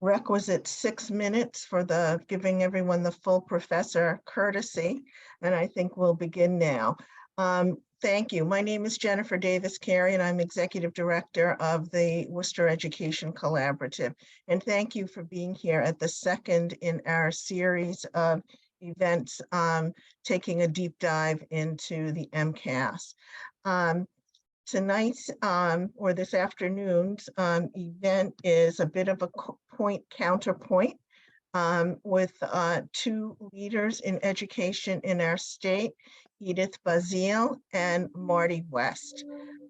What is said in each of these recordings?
requisite 6 minutes for giving everyone the full professor courtesy, and I think we'll begin now. Thank you. My name is Jennifer Davis Carey, and I'm Executive Director of the Worcester Education Collaborative. And thank you for being here at the second in our series of events taking a deep dive into the MCAS. Tonight's or this afternoon's event is a bit of a point counterpoint with two leaders in education in our state, Edith Bazile and Marty West.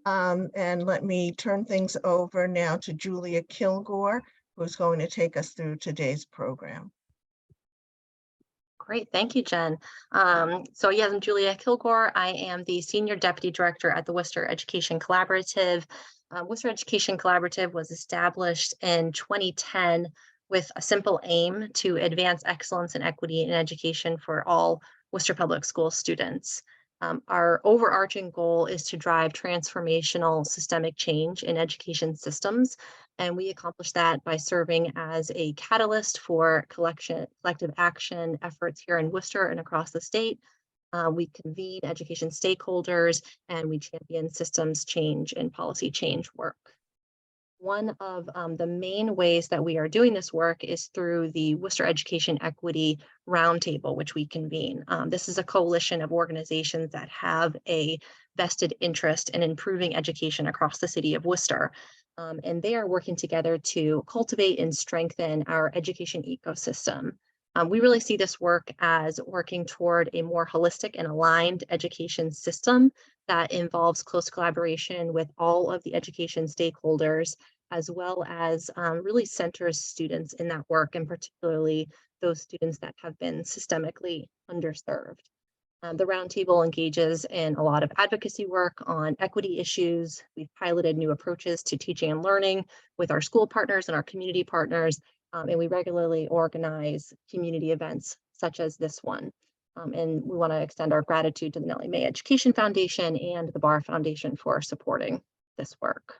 And let me turn things over now to Julia Kilgore, who's going to take us through today's program. Great, thank you, Jen. So yes, I'm Julia Kilgore. I am the Senior Deputy Director at the Worcester Education Collaborative. Worcester Education Collaborative was established in 2010 with a simple aim to advance excellence and equity in education for all Worcester Public School students. Our overarching goal is to drive transformational systemic change in education systems, and we accomplish that by serving as a catalyst for collective action efforts here in Worcester and across the state. We convene education stakeholders, and we champion systems change and policy change work. One of the main ways that we are doing this work is through the Worcester Education Equity Roundtable, which we convene. This is a coalition of organizations that have a vested interest in improving education across the city of Worcester. And they are working together to cultivate and strengthen our education ecosystem. We really see this work as working toward a more holistic and aligned education system that involves close collaboration with all of the education stakeholders, as well as really centers students in that work, and particularly those students that have been systemically underserved. The Roundtable engages in a lot of advocacy work on equity issues. We've piloted new approaches to teaching and learning with our school partners and our community partners, and we regularly organize community events such as this one. And we want to extend our gratitude to the Nellie Mae Education Foundation and the Barr Foundation for supporting this work.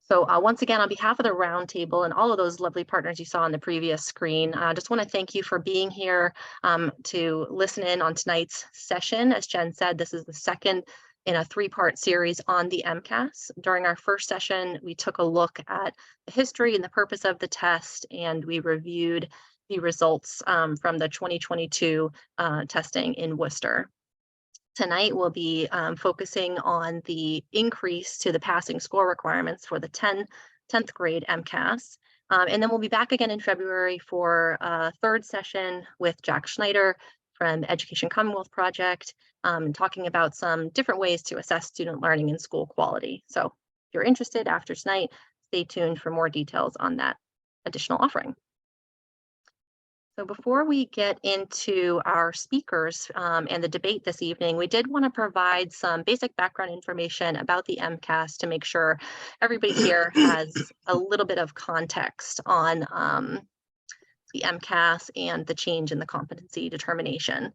So once again, on behalf of the Roundtable and all of those lovely partners you saw on the previous screen, I just want to thank you for being here to listen in on tonight's session. As Jen said, this is the second in a three-part series on the MCAS. During our first session, we took a look at the history and the purpose of the test, and we reviewed the results from the 2022 testing in Worcester. Tonight, we'll be focusing on the increase to the passing score requirements for the 10th grade MCAS. And then we'll be back again in February for a third session with Jack Schneider from Education Commonwealth Project, talking about some different ways to assess student learning and school quality. So if you're interested after tonight, stay tuned for more details on that additional offering. So before we get into our speakers and the debate this evening, we did want to provide some basic background information about the MCAS to make sure everybody here has a little bit of context on the MCAS and the change in the competency determination.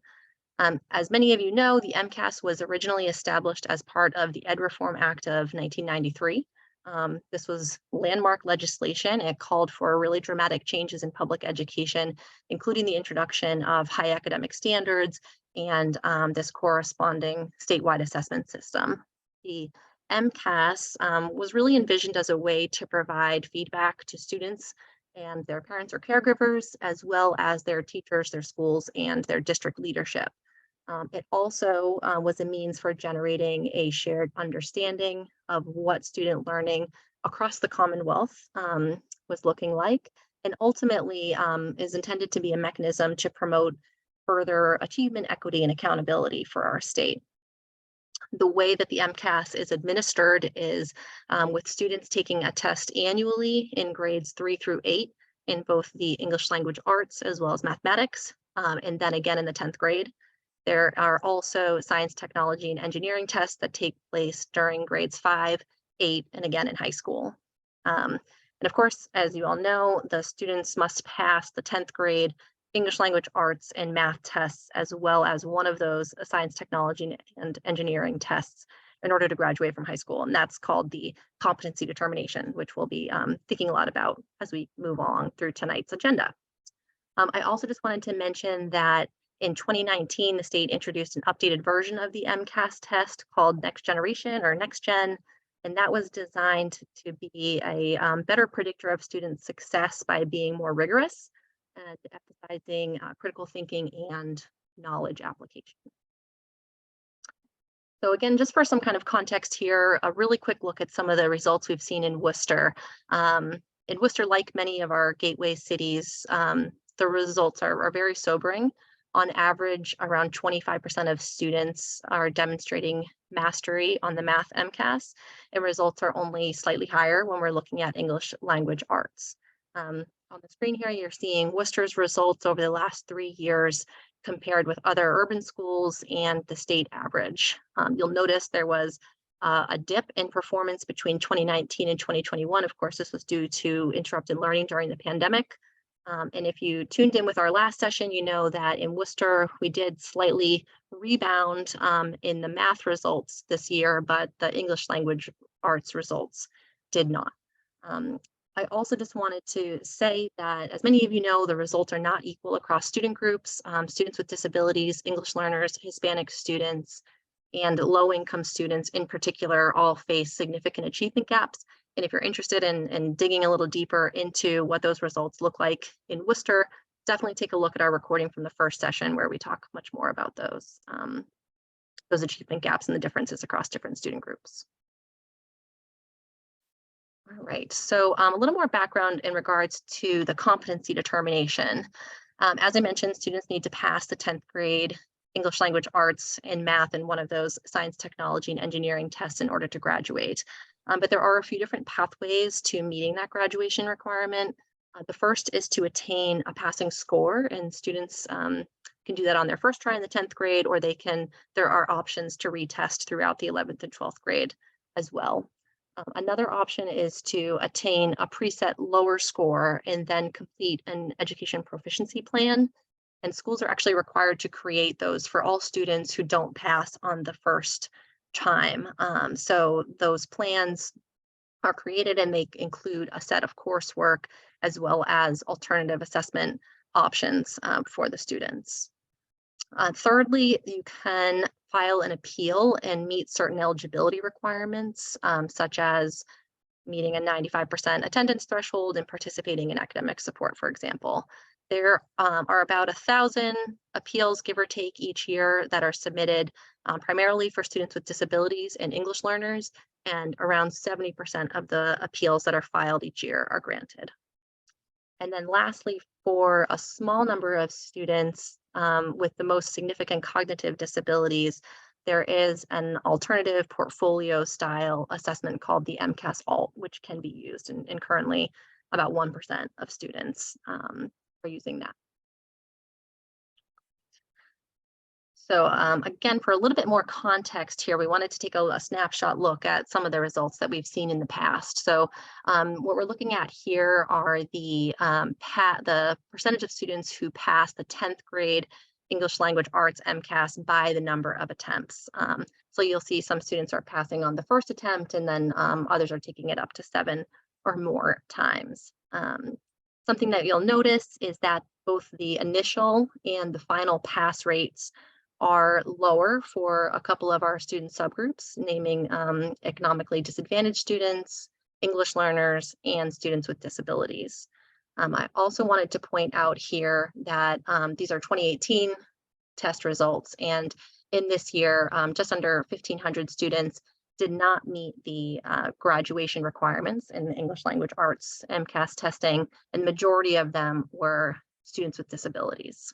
As many of you know, the MCAS was originally established as part of the Ed Reform Act of 1993. This was landmark legislation. It called for really dramatic changes in public education, including the introduction of high academic standards and this corresponding statewide assessment system. The MCAS was really envisioned as a way to provide feedback to students and their parents or caregivers, as well as their teachers, their schools, and their district leadership. It also was a means for generating a shared understanding of what student learning across the Commonwealth was looking like, and ultimately is intended to be a mechanism to promote further achievement, equity, and accountability for our state. The way that the MCAS is administered is with students taking a test annually in grades 3 through 8 in both the English language arts as well as mathematics, and then again in the 10th grade. There are also science, technology, and engineering tests that take place during grades 5, 8, and again in high school. And of course, as you all know, the students must pass the 10th grade English language arts and math tests, as well as one of those science, technology, and engineering tests in order to graduate from high school. And that's called the competency determination, which we'll be thinking a lot about as we move along through tonight's agenda. I also just wanted to mention that in 2019, the state introduced an updated version of the MCAS test called Next Generation or Next Gen, and that was designed to be a better predictor of student success by being more rigorous and emphasizing critical thinking and knowledge application. So again, just for some kind of context here, a really quick look at some of the results we've seen in Worcester. In Worcester, like many of our gateway cities, the results are very sobering. On average, around 25% of students are demonstrating mastery on the math MCAS, and results are only slightly higher when we're looking at English language arts. On the screen here, you're seeing Worcester's results over the last 3 years compared with other urban schools and the state average. You'll notice there was a dip in performance between 2019 and 2021. Of course, this was due to interrupted learning during the pandemic. And if you tuned in with our last session, you know that in Worcester, we did slightly rebound in the math results this year, but the English language arts results did not. I also just wanted to say that, as many of you know, the results are not equal across student groups. Students with disabilities, English learners, Hispanic students, and low-income students in particular all face significant achievement gaps. And if you're interested in digging a little deeper into what those results look like in Worcester, definitely take a look at our recording from the first session where we talk much more about those achievement gaps and the differences across different student groups. All right, so a little more background in regards to the competency determination. As I mentioned, students need to pass the 10th grade English language arts and math and one of those science, technology, and engineering tests in order to graduate. But there are a few different pathways to meeting that graduation requirement. The first is to attain a passing score, and students can do that on their first try in the 10th grade, or there are options to retest throughout the 11th and 12th grade as well. Another option is to attain a preset lower score and then complete an education proficiency plan. And schools are actually required to create those for all students who don't pass on the first time. So those plans are created and they include a set of coursework as well as alternative assessment options for the students. Thirdly, you can file an appeal and meet certain eligibility requirements, such as meeting a 95% attendance threshold and participating in academic support, for example. There are about 1,000 appeals, give or take, each year that are submitted primarily for students with disabilities and English learners, and around 70% of the appeals that are filed each year are granted. And then lastly, for a small number of students with the most significant cognitive disabilities, there is an alternative portfolio style assessment called the MCAS Alt, which can be used, and currently about 1% of students are using that. So again, for a little bit more context here, we wanted to take a snapshot look at some of the results that we've seen in the past. So what we're looking at here are the percentage of students who pass the 10th grade English language arts MCAS by the number of attempts. So you'll see some students are passing on the first attempt, and then others are taking it up to 7 or more times. Something that you'll notice is that both the initial and the final pass rates are lower for a couple of our student subgroups, naming economically disadvantaged students, English learners, and students with disabilities. I also wanted to point out here that these are 2018 test results, and in this year, just under 1,500 students did not meet the graduation requirements in the English language arts MCAS testing, and the majority of them were students with disabilities.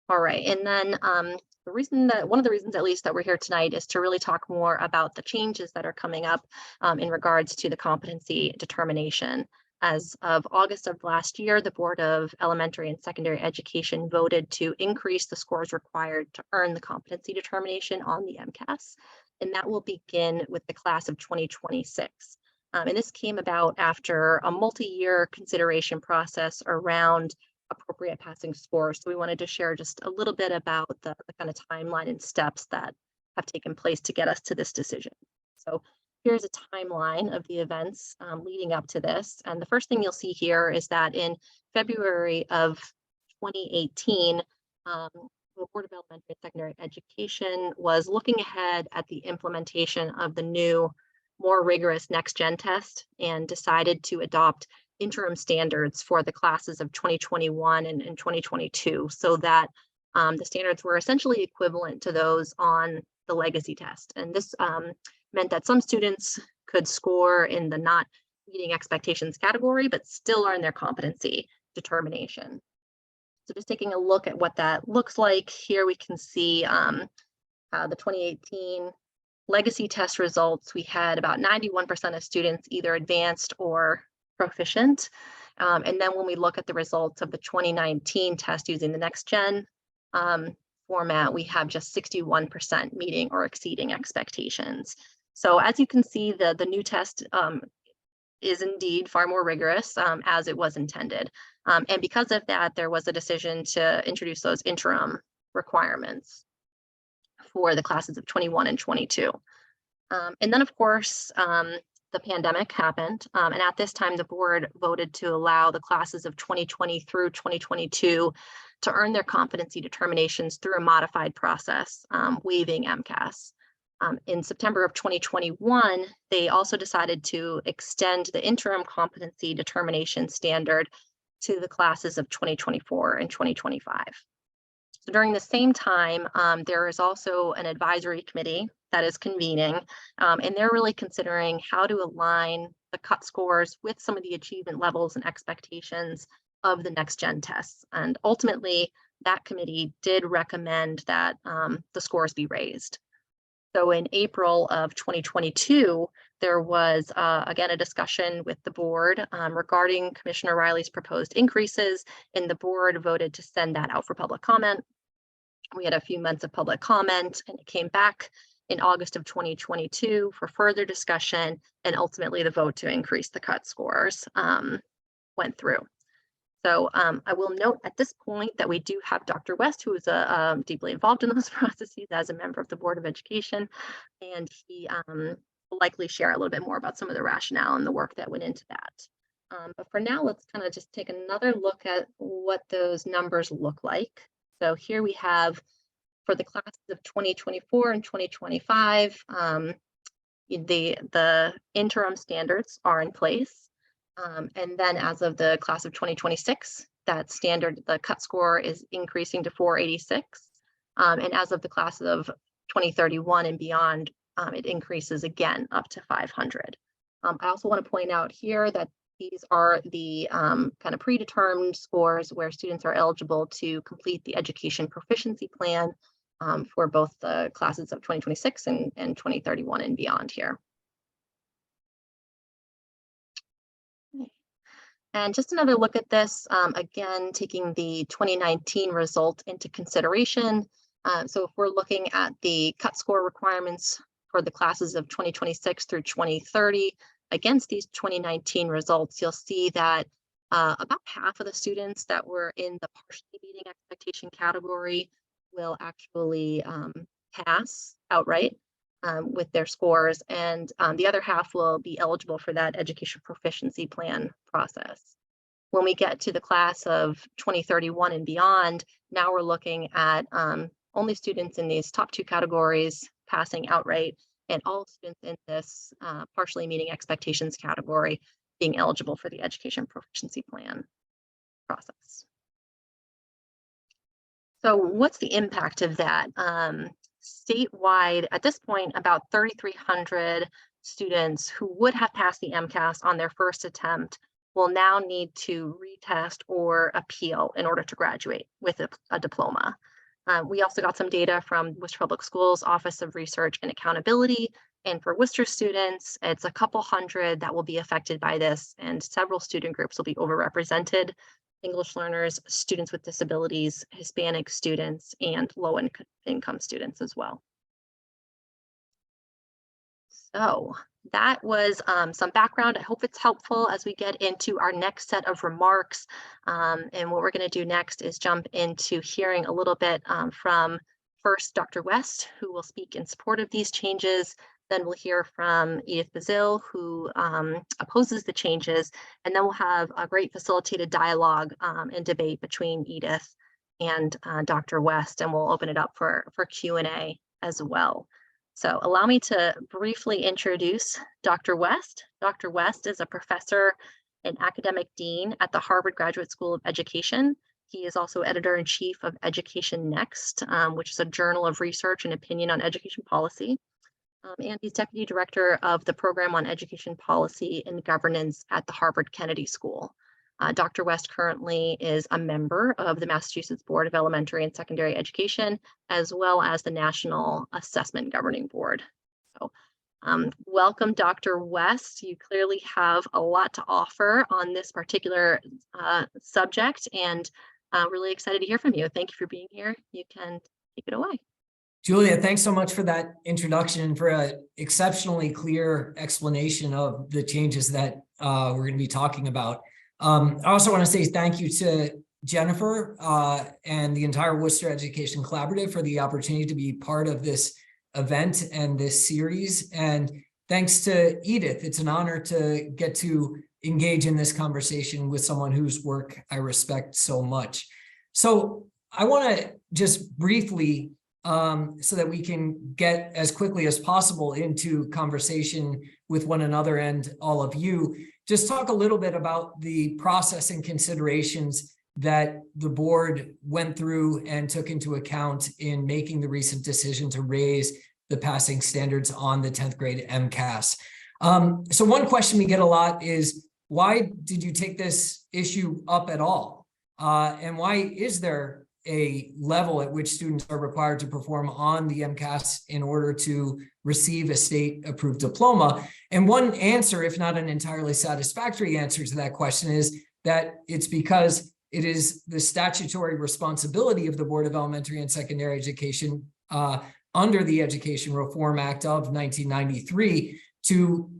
All right, and then one of the reasons at least that we're here tonight is to really talk more about the changes that are coming up in regards to the competency determination. As of August of last year, the Board of Elementary and Secondary Education voted to increase the scores required to earn the competency determination on the MCAS, and that will begin with the class of 2026. And this came about after a multi-year consideration process around appropriate passing scores. So we wanted to share just a little bit about the kind of timeline and steps that have taken place to get us to this decision. So here's a timeline of the events leading up to this. And the first thing you'll see here is that in February of 2018, the Board of Elementary and Secondary Education was looking ahead at the implementation of the new, more rigorous Next Gen test and decided to adopt interim standards for the classes of 2021 and 2022, so that the standards were essentially equivalent to those on the legacy test. And this meant that some students could score in the not meeting expectations category, but still earn their competency determination. So just taking a look at what that looks like, here we can see the 2018 legacy test results. We had about 91% of students either advanced or proficient. And then when we look at the results of the 2019 test using the Next Gen format, we have just 61% meeting or exceeding expectations. So as you can see, the new test is indeed far more rigorous as it was intended. And because of that, there was a decision to introduce those interim requirements for the classes of 21 and 22. And then of course, the pandemic happened. And at this time, the board voted to allow the classes of 2020 through 2022 to earn their competency determinations through a modified process, waiving MCAS. In September of 2021, they also decided to extend the interim competency determination standard to the classes of 2024 and 2025. So during the same time, there is also an advisory committee that is convening, and they're really considering how to align the cut scores with some of the achievement levels and expectations of the Next Gen tests. And ultimately, that committee did recommend that the scores be raised. So in April of 2022, there was, again, a discussion with the board regarding Commissioner Riley's proposed increases, and the board voted to send that out for public comment. We had a few months of public comment, and it came back in August of 2022 for further discussion, and ultimately the vote to increase the cut scores went through. So I will note at this point that we do have Dr. West, who is deeply involved in those processes as a member of the Board of Education, and he will likely share a little bit more about some of the rationale and the work that went into that. But for now, let's kind of just take another look at what those numbers look like. So here we have, for the classes of 2024 and 2025, the interim standards are in place. And then as of the class of 2026, that standard, the cut score is increasing to 486. And as of the class of 2031 and beyond, it increases again up to 500. I also want to point out here that these are the kind of predetermined scores where students are eligible to complete the education proficiency plan for both the classes of 2026 and 2031 and beyond here. And just another look at this, again, taking the 2019 result into consideration. So if we're looking at the cut score requirements for the classes of 2026 through 2030, against these 2019 results, you'll see that about half of the students that were in the partially meeting expectation category will actually pass outright with their scores, and the other half will be eligible for that education proficiency plan process. When we get to the class of 2031 and beyond, now we're looking at only students in these top two categories passing outright, and all students in this partially meeting expectations category being eligible for the education proficiency plan process. So what's the impact of that? Statewide, at this point, about 3,300 students who would have passed the MCAS on their first attempt will now need to retest or appeal in order to graduate with a diploma. We also got some data from Worcester Public Schools Office of Research and Accountability, and for Worcester students, it's a couple hundred that will be affected by this, and several student groups will be overrepresented: English learners, students with disabilities, Hispanic students, and low-income students as well. So that was some background. I hope it's helpful as we get into our next set of remarks. And what we're going to do next is jump into hearing a little bit from first Dr. West, who will speak in support of these changes. Then we'll hear from Edith Bazile, who opposes the changes. And then we'll have a great facilitated dialogue and debate between Edith and Dr. West, and we'll open it up for Q&A as well. So allow me to briefly introduce Dr. West. Dr. West is a professor and academic dean at the Harvard Graduate School of Education. He is also editor-in-chief of Education Next, which is a journal of research and opinion on education policy. And he's deputy director of the program on education policy and governance at the Harvard Kennedy School. Dr. West currently is a member of the Massachusetts Board of Elementary and Secondary Education, as well as the National Assessment Governing Board. So welcome, Dr. West. You clearly have a lot to offer on this particular subject, and really excited to hear from you. Thank you for being here. You can take it away. Julia, thanks so much for that introduction and for an exceptionally clear explanation of the changes that we're going to be talking about. I also want to say thank you to Jennifer and the entire Worcester Education Collaborative for the opportunity to be part of this event and this series. And thanks to Edith. It's an honor to get to engage in this conversation with someone whose work I respect so much. So I want to just briefly, so that we can get as quickly as possible into conversation with one another and all of you, just talk a little bit about the process and considerations that the board went through and took into account in making the recent decision to raise the passing standards on the 10th grade MCAS. So one question we get a lot is, why did you take this issue up at all? And why is there a level at which students are required to perform on the MCAS in order to receive a state-approved diploma? And one answer, if not an entirely satisfactory answer to that question, is that it's because it is the statutory responsibility of the Board of Elementary and Secondary Education under the Education Reform Act of 1993 to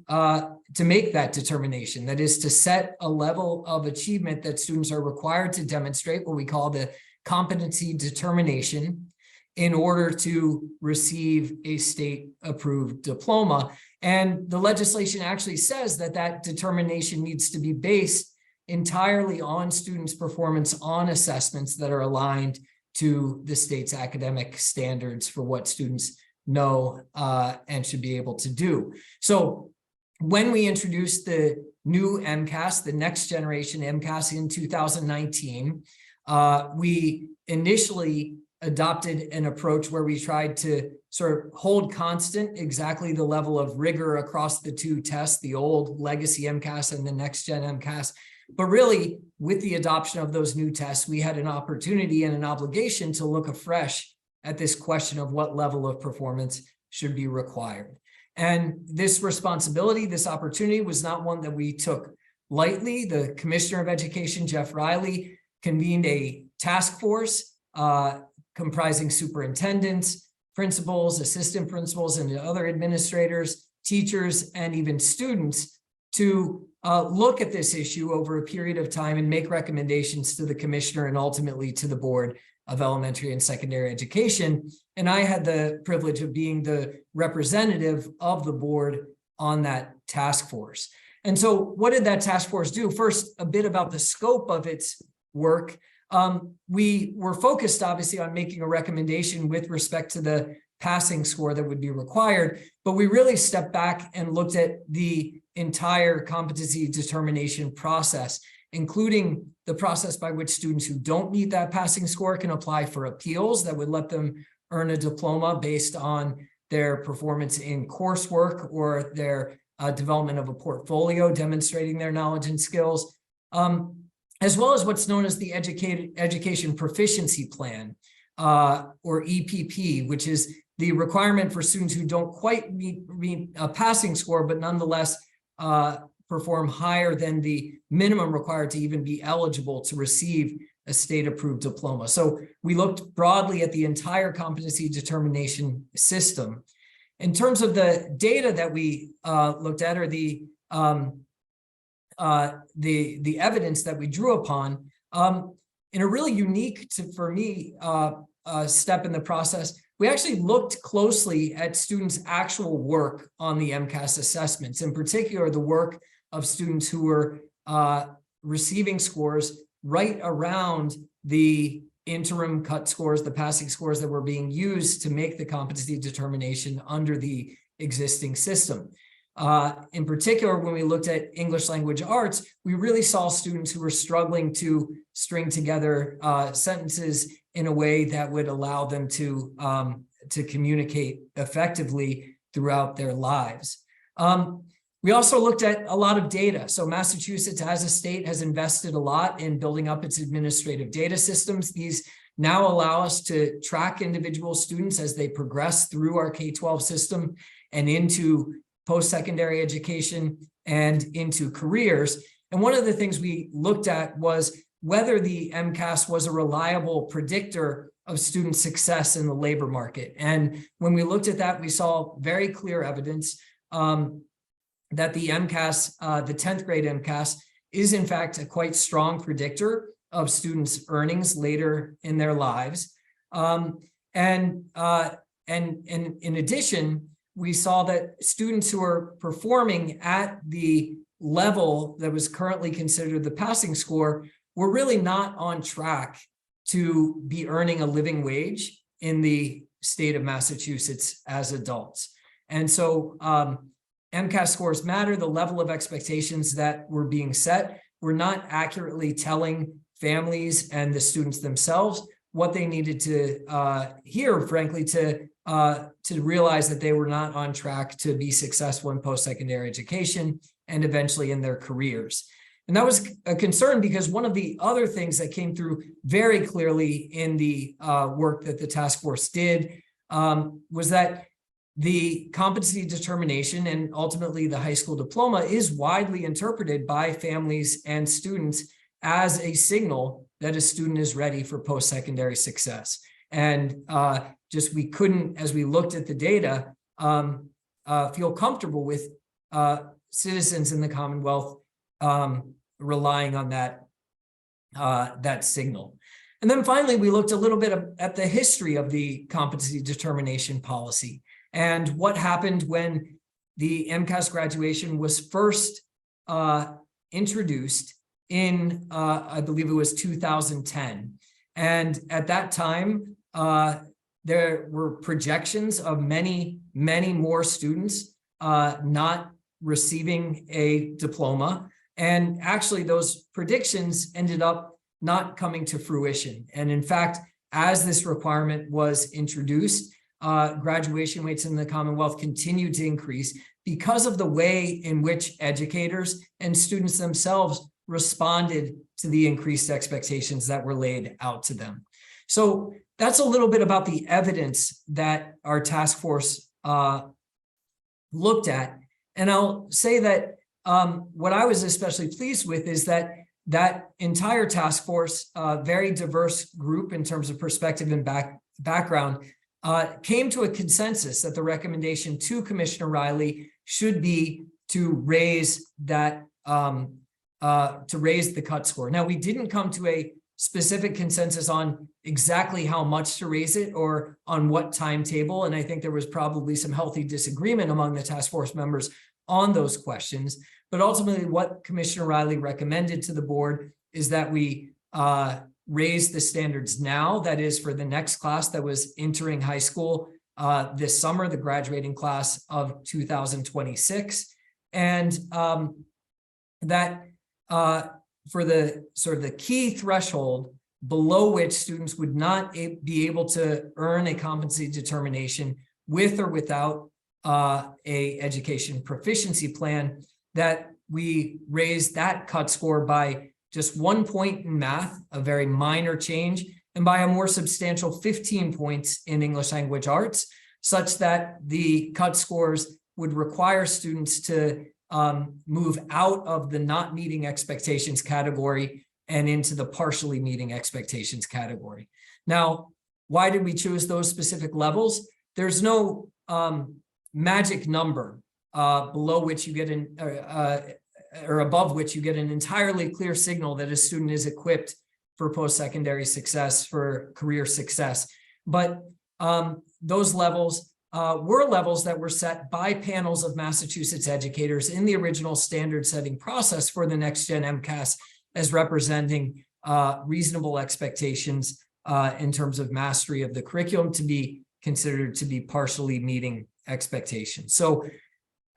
make that determination. That is, to set a level of achievement that students are required to demonstrate, what we call the competency determination, in order to receive a state-approved diploma. And the legislation actually says that that determination needs to be based entirely on students' performance on assessments that are aligned to the state's academic standards for what students know and should be able to do. So when we introduced the new MCAS, the next generation MCAS in 2019, we initially adopted an approach where we tried to sort of hold constant exactly the level of rigor across the two tests, the old legacy MCAS and the next gen MCAS. But really, with the adoption of those new tests, we had an opportunity and an obligation to look afresh at this question of what level of performance should be required. And this responsibility, this opportunity, was not one that we took lightly. The Commissioner of Education, Jeff Riley, convened a task force comprising superintendents, principals, assistant principals, and other administrators, teachers, and even students to look at this issue over a period of time and make recommendations to the commissioner and ultimately to the Board of Elementary and Secondary Education. And I had the privilege of being the representative of the board on that task force. And so what did that task force do? First, a bit about the scope of its work. We were focused obviously on making a recommendation with respect to the passing score that would be required, but we really stepped back and looked at the entire competency determination process, including the process by which students who don't meet that passing score can apply for appeals that would let them earn a diploma based on their performance in coursework or their development of a portfolio demonstrating their knowledge and skills, as well as what's known as the Education Proficiency Plan, or EPP, which is the requirement for students who don't quite meet a passing score, but nonetheless perform higher than the minimum required to even be eligible to receive a state-approved diploma. So we looked broadly at the entire competency determination system. In terms of the data that we looked at, or the evidence that we drew upon, in a really unique for me step in the process, we actually looked closely at students' actual work on the MCAS assessments, in particular the work of students who were receiving scores right around the interim cut scores, the passing scores that were being used to make the competency determination under the existing system. In particular, when we looked at English language arts, we really saw students who were struggling to string together sentences in a way that would allow them to communicate effectively throughout their lives. We also looked at a lot of data. So Massachusetts as a state has invested a lot in building up its administrative data systems. These now allow us to track individual students as they progress through our K-12 system and into post-secondary education and into careers. And one of the things we looked at was whether the MCAS was a reliable predictor of student success in the labor market. And when we looked at that, we saw very clear evidence that the MCAS, the 10th grade MCAS, is in fact a quite strong predictor of students' earnings later in their lives. And in addition, we saw that students who are performing at the level that was currently considered the passing score were really not on track to be earning a living wage in the state of Massachusetts as adults. And so MCAS scores matter. The level of expectations that were being set were not accurately telling families and the students themselves what they needed to hear, frankly, to realize that they were not on track to be successful in post-secondary education and eventually in their careers. And that was a concern because one of the other things that came through very clearly in the work that the task force did was that the competency determination and ultimately the high school diploma is widely interpreted by families and students as a signal that a student is ready for post-secondary success. And just we couldn't, as we looked at the data, feel comfortable with citizens in the Commonwealth relying on that signal. And then finally, we looked a little bit at the history of the competency determination policy and what happened when the MCAS graduation was first introduced in, I believe it was 2010. And at that time, there were projections of many, many more students not receiving a diploma. And actually, those predictions ended up not coming to fruition. And in fact, as this requirement was introduced, graduation rates in the Commonwealth continued to increase because of the way in which educators and students themselves responded to the increased expectations that were laid out to them. So that's a little bit about the evidence that our task force looked at. And I'll say that what I was especially pleased with is that that entire task force, very diverse group in terms of perspective and background, came to a consensus that the recommendation to Commissioner Riley should be to raise that, to raise the cut score. Now, we didn't come to a specific consensus on exactly how much to raise it or on what timetable. And I think there was probably some healthy disagreement among the task force members on those questions. But ultimately, what Commissioner Riley recommended to the board is that we raise the standards now, that is for the next class that was entering high school this summer, the graduating class of 2026. And that for the sort of the key threshold below which students would not be able to earn a competency determination with or without a education proficiency plan, that we raised that cut score by just 1 point in math, a very minor change, and by a more substantial 15 points in English language arts, such that the cut scores would require students to move out of the not meeting expectations category and into the partially meeting expectations category. Now, why did we choose those specific levels? There's no magic number below which you get or above which you get an entirely clear signal that a student is equipped for post-secondary success, for career success. But those levels were levels that were set by panels of Massachusetts educators in the original standard setting process for the next gen MCAS as representing reasonable expectations in terms of mastery of the curriculum to be considered to be partially meeting expectations. So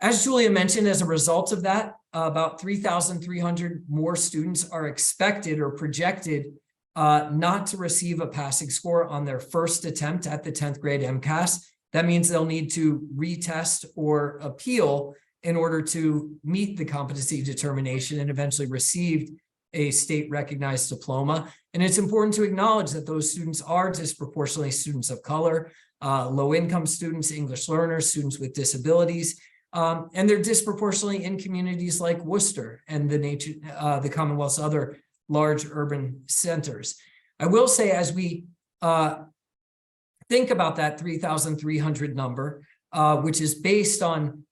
as Julia mentioned, as a result of that, about 3,300 more students are expected or projected not to receive a passing score on their first attempt at the 10th grade MCAS. That means they'll need to retest or appeal in order to meet the competency determination and eventually receive a state recognized diploma. And it's important to acknowledge that those students are disproportionately students of color, low income students, English learners, students with disabilities, and they're disproportionately in communities like Worcester and the Commonwealth's other large urban centers. I will say, as we think about that 3,300 number, which is based on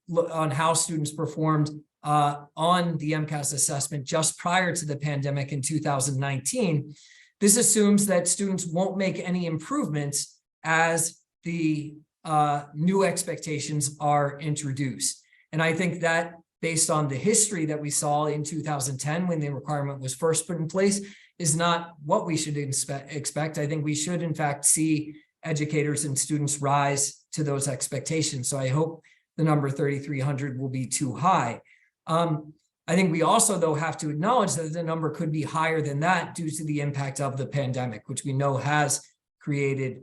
how students performed on the MCAS assessment just prior to the pandemic in 2019, this assumes that students won't make any improvements as the new expectations are introduced. And I think that based on the history that we saw in 2010 when the requirement was first put in place is not what we should expect. I think we should in fact see educators and students rise to those expectations. So I hope the number 3,300 will be too high. I think we also, though, have to acknowledge that the number could be higher than that due to the impact of the pandemic, which we know has created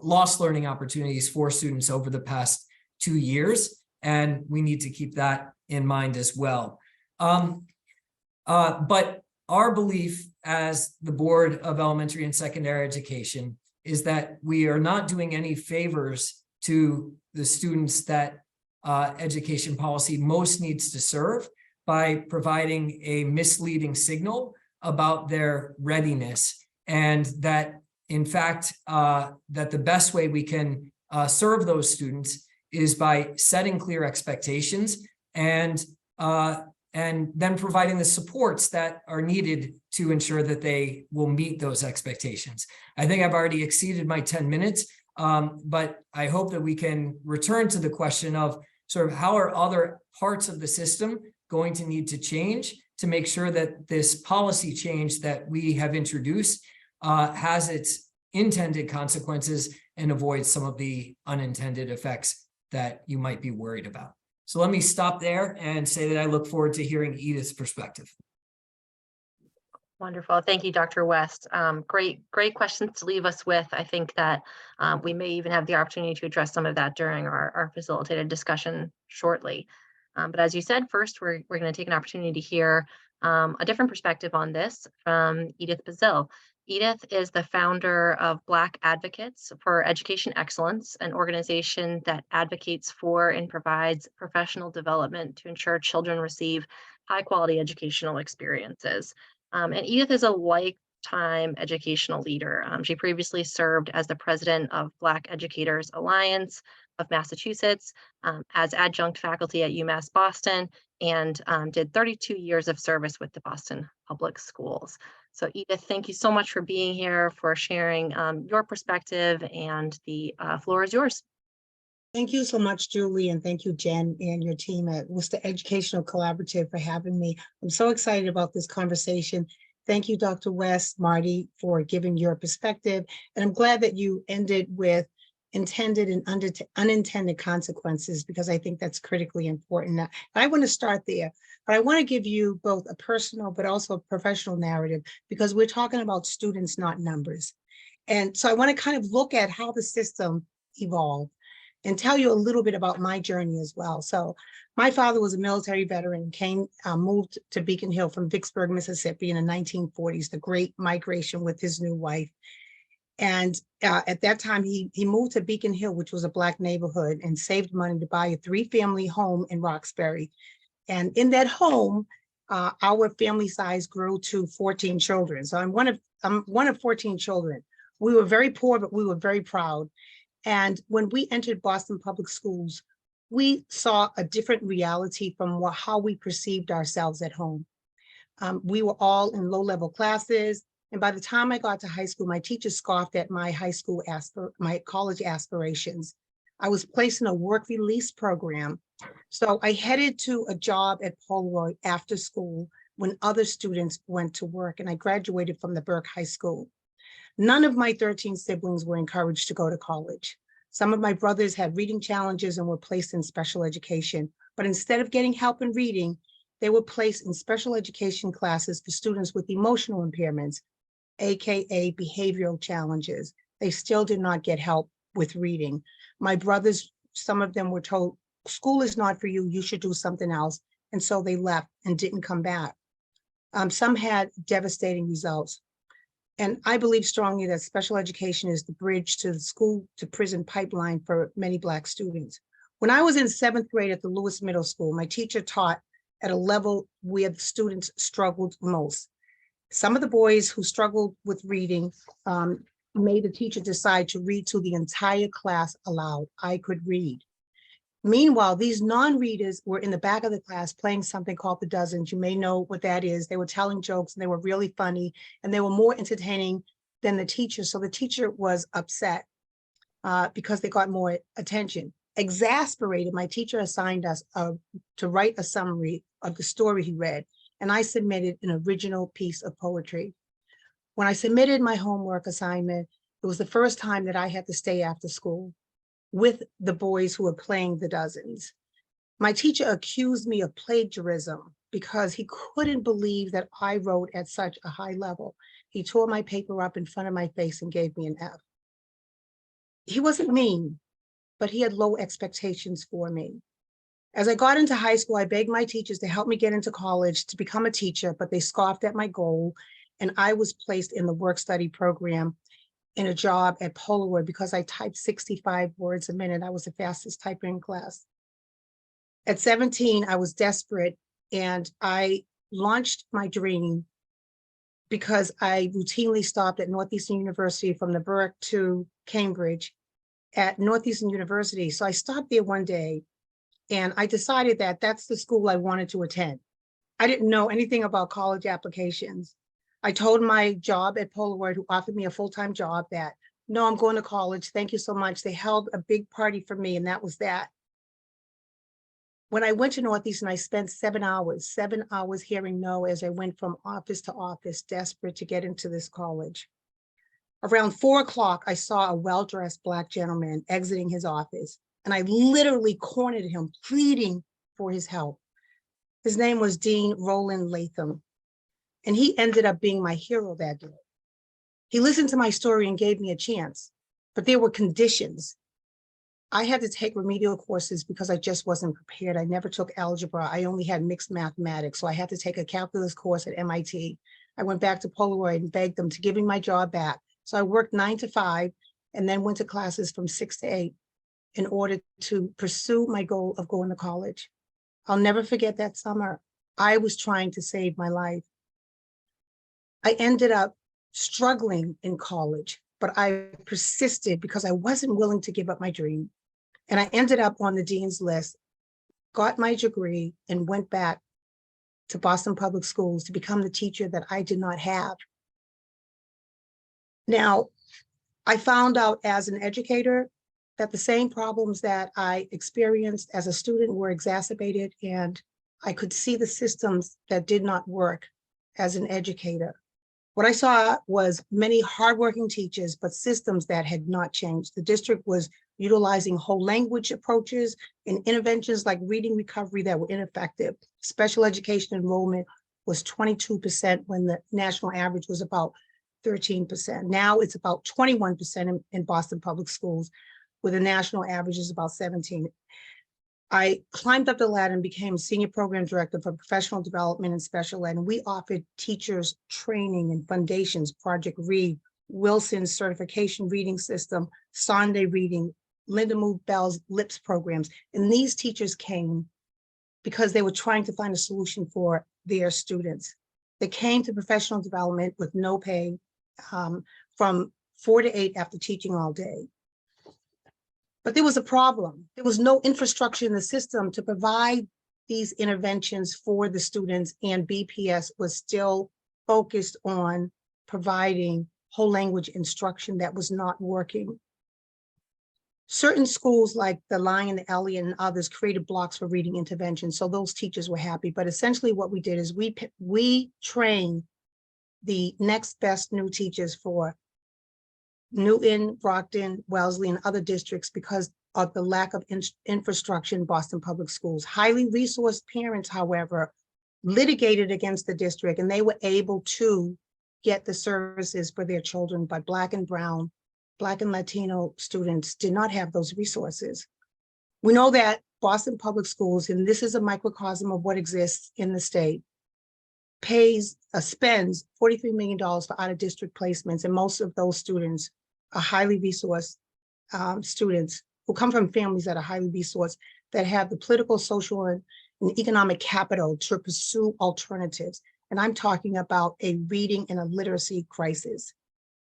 lost learning opportunities for students over the past 2 years, and we need to keep that in mind as well. But our belief as the Board of Elementary and Secondary Education is that we are not doing any favors to the students that education policy most needs to serve by providing a misleading signal about their readiness, and that in fact that the best way we can serve those students is by setting clear expectations and then providing the supports that are needed to ensure that they will meet those expectations. I think I've already exceeded my 10 minutes, but I hope that we can return to the question of sort of how are other parts of the system going to need to change to make sure that this policy change that we have introduced has its intended consequences and avoids some of the unintended effects that you might be worried about. So let me stop there and say that I look forward to hearing Edith's perspective. Wonderful. Thank you, Dr. West. Great questions to leave us with. I think that we may even have the opportunity to address some of that during our facilitated discussion shortly. But as you said, first, we're going to take an opportunity to hear a different perspective on this from Edith Bazile. Edith is the founder of Black Advocates for Education Excellence, an organization that advocates for and provides professional development to ensure children receive high-quality educational experiences. And Edith is a lifetime educational leader. She previously served as the president of Black Educators Alliance of Massachusetts, as adjunct faculty at UMass Boston, and did 32 years of service with the Boston Public Schools. So Edith, thank you so much for being here, for sharing your perspective, and the floor is yours. Thank you so much, Julie, and thank you, Jen, and your team at Worcester Educational Collaborative for having me. I'm so excited about this conversation. Thank you, Dr. West, Marty, for giving your perspective. And I'm glad that you ended with intended and unintended consequences, because I think that's critically important. I want to start there, but I want to give you both a personal but also a professional narrative, because we're talking about students, not numbers. And so I want to kind of look at how the system evolved and tell you a little bit about my journey as well. So my father was a military veteran, moved to Beacon Hill from Vicksburg, Mississippi in the 1940s, the Great Migration with his new wife. And at that time, he moved to Beacon Hill, which was a Black neighborhood, and saved money to buy a 3-family home in Roxbury. And in that home, our family size grew to 14 children. So I'm one of 14 children. We were very poor, but we were very proud. And when we entered Boston Public Schools, we saw a different reality from how we perceived ourselves at home. We were all in low-level classes. And by the time I got to high school, my teachers scoffed at my my college aspirations. I was placed in a work release program. So I headed to a job at Polaroid after school when other students went to work, and I graduated from the Burke High School. None of my 13 siblings were encouraged to go to college. Some of my brothers had reading challenges and were placed in special education, but instead of getting help in reading, they were placed in special education classes for students with emotional impairments, AKA behavioral challenges. They still did not get help with reading. My brothers, some of them were told, school is not for you, you should do something else. And so they left and didn't come back. Some had devastating results. And I believe strongly that special education is the bridge to the school to prison pipeline for many Black students. When I was in 7th grade at the Lewis Middle School, my teacher taught at a level where the students struggled most. Some of the boys who struggled with reading made the teacher decide to read to the entire class aloud. I could read. Meanwhile, these non-readers were in the back of the class playing something called the dozens. You may know what that is. They were telling jokes and they were really funny and they were more entertaining than the teacher. So the teacher was upset because they got more attention. Exasperated, my teacher assigned us to write a summary of the story he read, and I submitted an original piece of poetry. When I submitted my homework assignment, it was the first time that I had to stay after school with the boys who were playing the dozens. My teacher accused me of plagiarism because he couldn't believe that I wrote at such a high level. He tore my paper up in front of my face and gave me an F. He wasn't mean, but he had low expectations for me. As I got into high school, I begged my teachers to help me get into college to become a teacher, but they scoffed at my goal, and I was placed in the work-study program in a job at Polaroid because I typed 65 words a minute. I was the fastest typer in class. At 17, I was desperate and I launched my dream because I routinely stopped at Northeastern University from the Burke to Cambridge at Northeastern University. So I stopped there one day and I decided that that's the school I wanted to attend. I didn't know anything about college applications. I told my job at Polaroid, who offered me a full-time job, that, no, I'm going to college. Thank you so much. They held a big party for me, and that was that. When I went to Northeastern, I spent 7 hours hearing no as I went from office to office, desperate to get into this college. Around 4 o'clock, I saw a well-dressed Black gentleman exiting his office, and I literally cornered him, pleading for his help. His name was Dean Roland Latham. And he ended up being my hero that day. He listened to my story and gave me a chance, but there were conditions. I had to take remedial courses because I just wasn't prepared. I never took algebra. I only had mixed mathematics. So I had to take a calculus course at MIT. I went back to Polaroid and begged them to give me my job back. So I worked 9 to 5 and then went to classes from 6 to 8 in order to pursue my goal of going to college. I'll never forget that summer. I was trying to save my life. I ended up struggling in college, but I persisted because I wasn't willing to give up my dream. And I ended up on the dean's list, got my degree, and went back to Boston Public Schools to become the teacher that I did not have. Now, I found out as an educator that the same problems that I experienced as a student were exacerbated, and I could see the systems that did not work as an educator. What I saw was many hardworking teachers, but systems that had not changed. The district was utilizing whole language approaches and interventions like reading recovery that were ineffective. Special education enrollment was 22% when the national average was about 13%. Now it's about 21% in Boston Public Schools, where the national average is about 17%. I climbed up the ladder and became senior program director for professional development and special ed. And we offered teachers training and foundations, Project Read, Wilson's certification reading system, Sunday reading, Linda Mood Bell's LIPS programs. And these teachers came because they were trying to find a solution for their students. They came to professional development with no pay from 4 to 8 after teaching all day. But there was a problem. There was no infrastructure in the system to provide these interventions for the students, and BPS was still focused on providing whole language instruction that was not working. Certain schools like the Lion, the Elliott, and others created blocks for reading intervention, so those teachers were happy. But essentially what we did is we trained the next best new teachers for Newton, Brockton, Wellesley, and other districts because of the lack of infrastructure in Boston Public Schools. Highly resourced parents, however, litigated against the district, and they were able to get the services for their children, but Black and Brown, Black and Latino students did not have those resources. We know that Boston Public Schools, and this is a microcosm of what exists in the state, spends $43 million for out-of-district placements, and most of those students are highly resourced students who come from families that are highly resourced, that have the political, social, and economic capital to pursue alternatives. And I'm talking about a reading and a literacy crisis.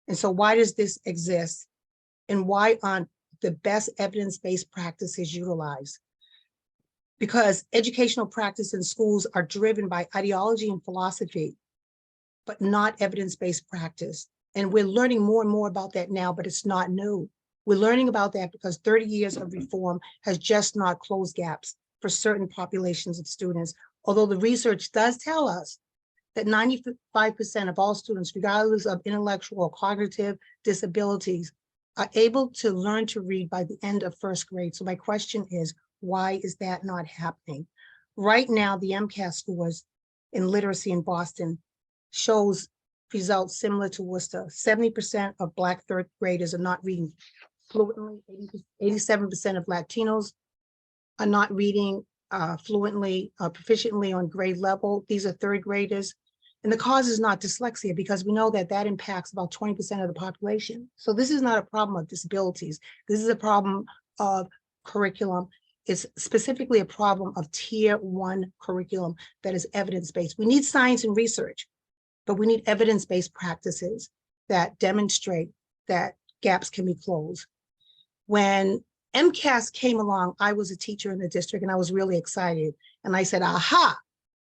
And so why does this exist? And why aren't the best evidence-based practices utilized? Because educational practice in schools are driven by ideology and philosophy, but not evidence-based practice. And we're learning more and more about that now, but it's not new. We're learning about that because 30 years of reform has just not closed gaps for certain populations of students. Although the research does tell us that 95% of all students, regardless of intellectual or cognitive disabilities, are able to learn to read by the end of first grade. So my question is, why is that not happening? Right now, the MCAS scores in literacy in Boston shows results similar to Worcester. 70% of Black third graders are not reading fluently. 87% of Latinos are not reading fluently, proficiently on grade level. These are third graders. And the cause is not dyslexia, because we know that that impacts about 20% of the population. So this is not a problem of disabilities. This is a problem of curriculum. It's specifically a problem of tier 1 curriculum that is evidence-based. We need science and research, but we need evidence-based practices that demonstrate that gaps can be closed. When MCAS came along, I was a teacher in the district and I was really excited. And I said, aha,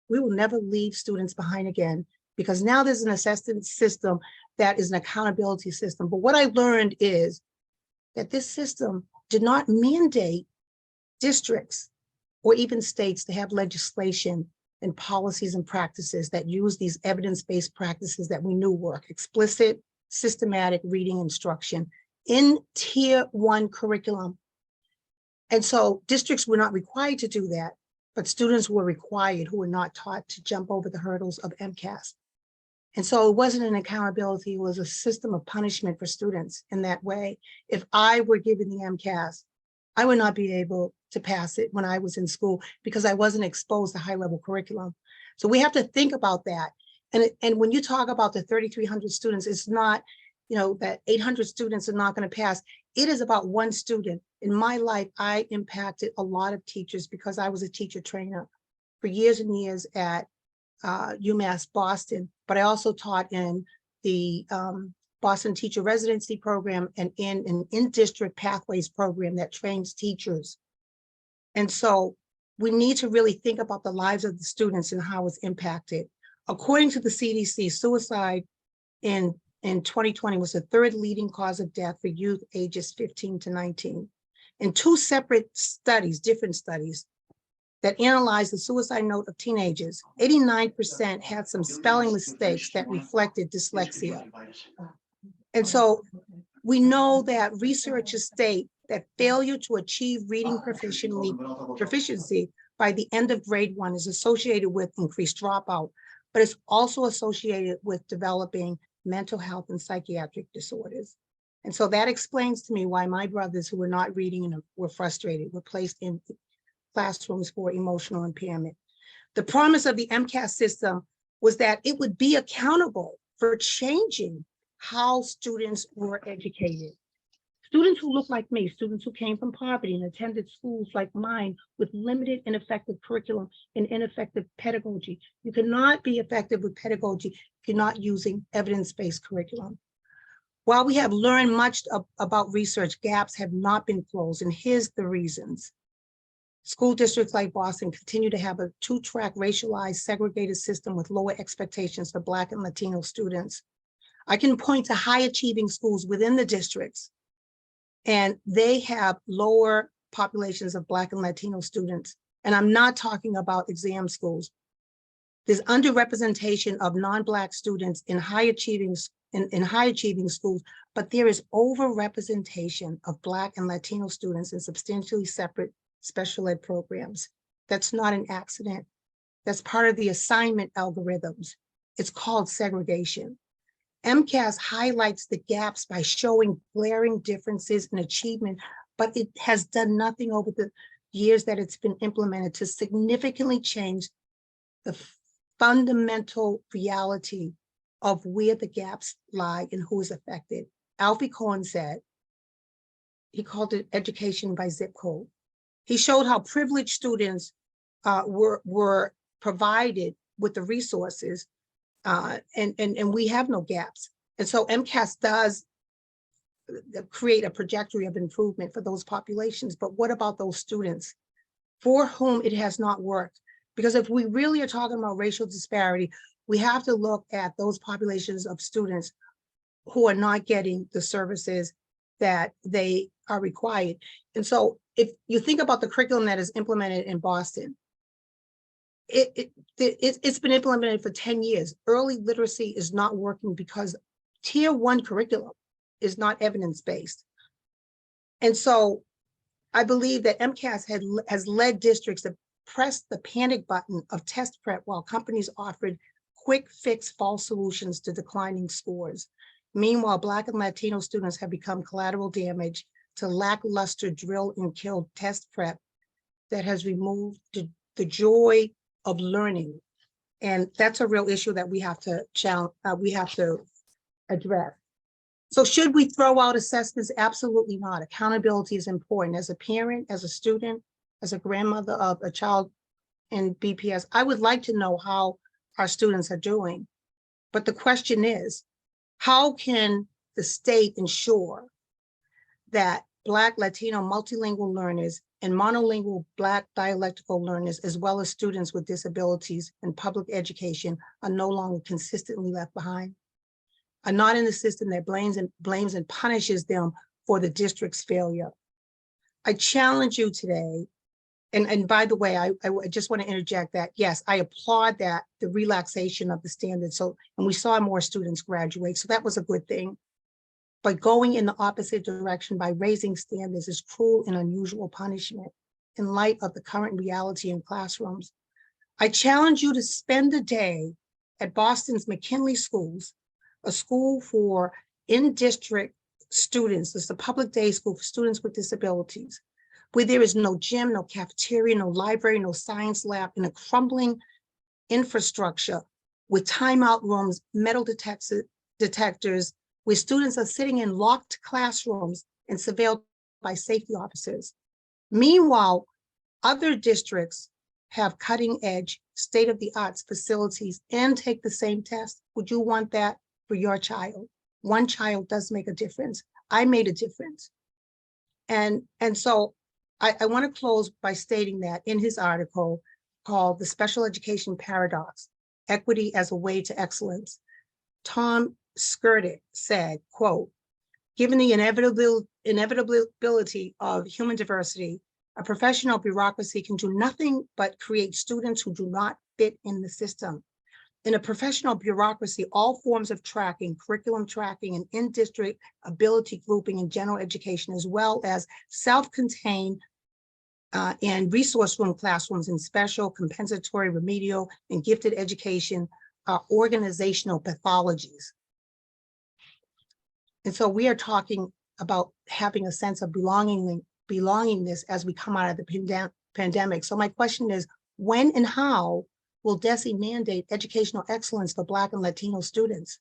we will never leave students behind again, because now there's an assessment system that is an accountability system. But what I learned is that this system did not mandate districts or even states to have legislation and policies and practices that use these evidence-based practices that we knew work, explicit, systematic reading instruction in tier 1 curriculum. And so districts were not required to do that, but students were required who were not taught to jump over the hurdles of MCAS. And so it wasn't an accountability, it was a system of punishment for students in that way. If I were given the MCAS, I would not be able to pass it when I was in school because I wasn't exposed to high-level curriculum. So we have to think about that. And when you talk about the 3,300 students, it's not, that 800 students are not going to pass. It is about one student. In my life, I impacted a lot of teachers because I was a teacher trainer for years and years at UMass Boston, but I also taught in the Boston Teacher Residency Program and in an in-district pathways program that trains teachers. And so we need to really think about the lives of the students and how it's impacted. According to the CDC, suicide in 2020 was the 3rd leading cause of death for youth ages 15 to 19. In 2 separate studies, different studies, that analyzed the suicide note of teenagers, 89% had some spelling mistakes that reflected dyslexia. And so we know that researchers state that failure to achieve reading proficiency by the end of grade 1 is associated with increased dropout, but it's also associated with developing mental health and psychiatric disorders. And so that explains to me why my brothers who were not reading and were frustrated were placed in classrooms for emotional impairment. The promise of the MCAS system was that it would be accountable for changing how students were educated. Students who look like me, students who came from poverty and attended schools like mine with limited and ineffective curriculum and ineffective pedagogy. You cannot be effective with pedagogy if you're not using evidence-based curriculum. While we have learned much about research, gaps have not been closed, and here's the reasons. School districts like Boston continue to have a two-track racialized segregated system with lower expectations for Black and Latino students. I can point to high-achieving schools within the districts, and they have lower populations of Black and Latino students. And I'm not talking about exam schools. There's underrepresentation of non-Black students in high-achieving schools, but there is overrepresentation of Black and Latino students in substantially separate special ed programs. That's not an accident. That's part of the assignment algorithms. It's called segregation. MCAS highlights the gaps by showing glaring differences in achievement, but it has done nothing over the years that it's been implemented to significantly change the fundamental reality of where the gaps lie and who is affected. Alfie Cohen said, he called it education by zip code. He showed how privileged students were provided with the resources, and we have no gaps. And so MCAS does create a trajectory of improvement for those populations, but what about those students for whom it has not worked? Because if we really are talking about racial disparity, we have to look at those populations of students who are not getting the services that they are required. And so if you think about the curriculum that is implemented in Boston, it's been implemented for 10 years. Early literacy is not working because tier 1 curriculum is not evidence-based. And so I believe that MCAS has led districts to press the panic button of test prep while companies offered quick fix false solutions to declining scores. Meanwhile, Black and Latino students have become collateral damage to lackluster drill and kill test prep that has removed the joy of learning. And that's a real issue that we have to address. So should we throw out assessments? Absolutely not. Accountability is important. As a parent, as a student, as a grandmother of a child in BPS, I would like to know how our students are doing. But the question is, how can the state ensure that Black, Latino, multilingual learners and monolingual Black dialectical learners, as well as students with disabilities in public education, are no longer consistently left behind, are not in the system that blames and punishes them for the district's failure? I challenge you today, and by the way, I just want to interject that, yes, I applaud that, the relaxation of the standards. So, and we saw more students graduate, so that was a good thing. But going in the opposite direction by raising standards is cruel and unusual punishment in light of the current reality in classrooms. I challenge you to spend a day at Boston's McKinley Schools, a school for in-district students. It's a public day school for students with disabilities, where there is no gym, no cafeteria, no library, no science lab, and a crumbling infrastructure with timeout rooms, metal detectors, where students are sitting in locked classrooms and surveilled by safety officers. Meanwhile, other districts have cutting-edge, state-of-the-art facilities and take the same test. Would you want that for your child? One child does make a difference. I made a difference. And so I want to close by stating that in his article called The Special Education Paradox, Equity as a Way to Excellence, Tom Skirdick said, quote, given the inevitability of human diversity, a professional bureaucracy can do nothing but create students who do not fit in the system. In a professional bureaucracy, all forms of tracking, curriculum tracking, and in-district ability grouping in general education, as well as self-contained and resource room classrooms in special, compensatory, remedial, and gifted education are organizational pathologies. And so we are talking about having a sense of belongingness as we come out of the pandemic. So my question is, when and how will DESE mandate educational excellence for Black and Latino students?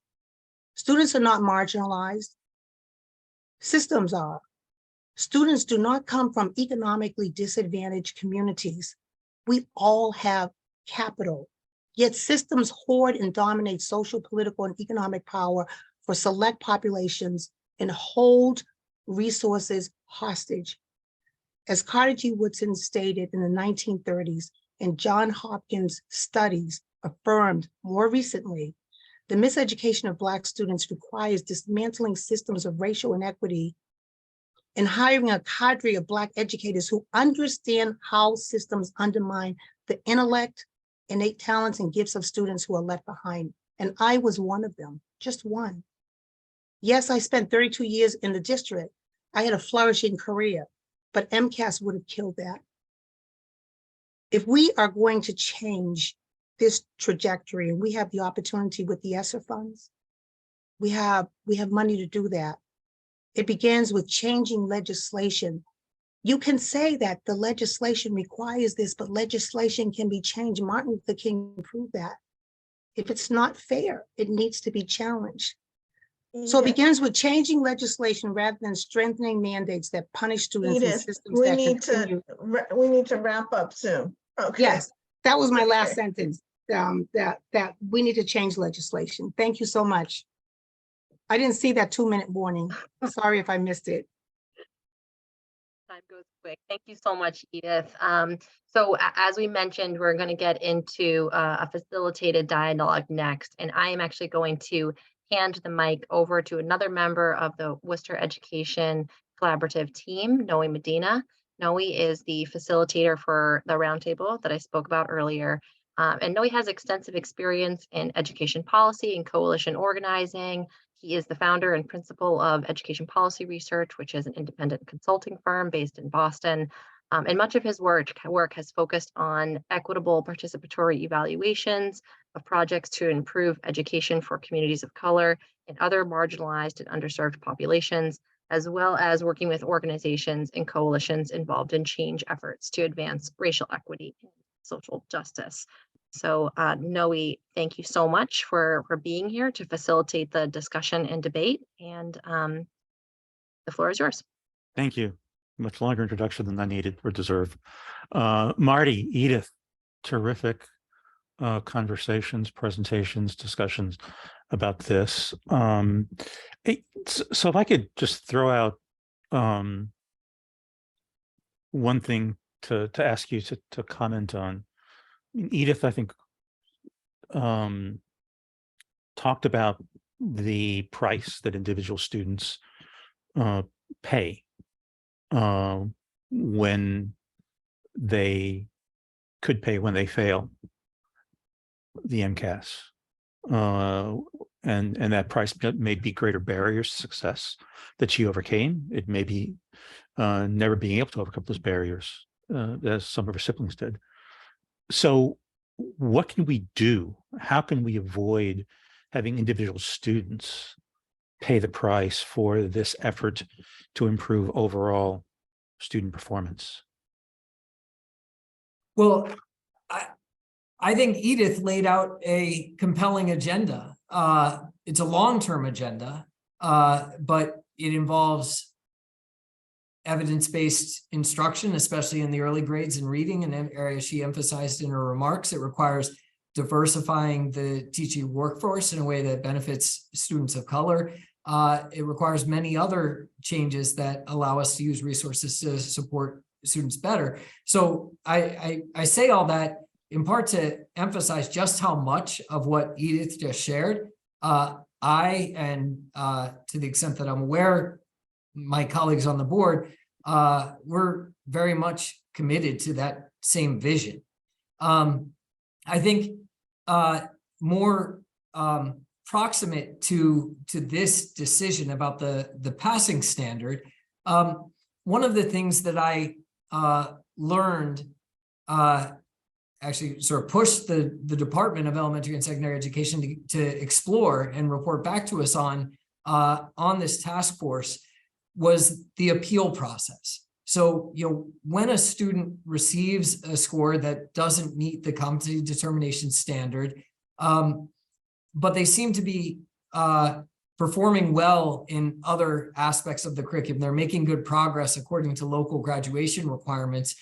Students are not marginalized. Systems are. Students do not come from economically disadvantaged communities. We all have capital, yet systems hoard and dominate social, political, and economic power for select populations and hold resources hostage. As Carter G. Woodson stated in the 1930s, and John Hopkins studies affirmed more recently, the miseducation of Black students requires dismantling systems of racial inequity and hiring a cadre of Black educators who understand how systems undermine the intellect, innate talents, and gifts of students who are left behind. And I was one of them, just one. Yes, I spent 32 years in the district. I had a flourishing career, but MCAS would have killed that. If we are going to change this trajectory, and we have the opportunity with the ESSER funds, we have money to do that. It begins with changing legislation. You can say that the legislation requires this, but legislation can be changed. Martin Luther King proved that. If it's not fair, it needs to be challenged. So it Edith, begins with changing legislation rather than strengthening mandates that punish students in Edith, systems we that need continue. we need to wrap up soon. Okay. Yes, that was my last Okay. sentence. That we need to change legislation. Thank you so much. I didn't see that 2-minute warning. Sorry if I missed it. Time goes quick. Thank you so much, Edith. As we mentioned, we're going to get into a facilitated dialogue next, and I am actually going to hand the mic over to another member of the Worcester Education Collaborative team, Noe Medina. Noe is the facilitator for the roundtable that I spoke about earlier. And Noe has extensive experience in education policy and coalition organizing. He is the founder and principal of Education Policy Research, which is an independent consulting firm based in Boston. And much of his work has focused on equitable participatory evaluations of projects to improve education for communities of color and other marginalized and underserved populations, as well as working with organizations and coalitions involved in change efforts to advance racial equity and social justice. So Noe, thank you so much for being here to facilitate the discussion and debate, and the floor is yours. Thank you. Much longer introduction than I needed or deserve. Marty, Edith, terrific conversations, presentations, discussions about this. So if I could just throw out one thing to ask you to comment on. Edith, I think, talked about the price that individual students pay when they could pay when they fail the MCAS. And that price may be greater barriers to success that she overcame. It may be never being able to overcome those barriers, as some of her siblings did. So what can we do? How can we avoid having individual students pay the price for this effort to improve overall student performance? Well, I think Edith laid out a compelling agenda. It's a long-term agenda, but it involves evidence-based instruction, especially in the early grades in reading, an area she emphasized in her remarks. It requires diversifying the teaching workforce in a way that benefits students of color. It requires many other changes that allow us to use resources to support students better. So I say all that in part to emphasize just how much of what Edith just shared, and to the extent that I'm aware, my colleagues on the board, we're very much committed to that same vision. I think more proximate to this decision about the passing standard, one of the things that I learned, actually sort of pushed the Department of Elementary and Secondary Education to explore and report back to us on this task force, was the appeal process. So, when a student receives a score that doesn't meet the competency determination standard, but they seem to be performing well in other aspects of the curriculum, they're making good progress according to local graduation requirements.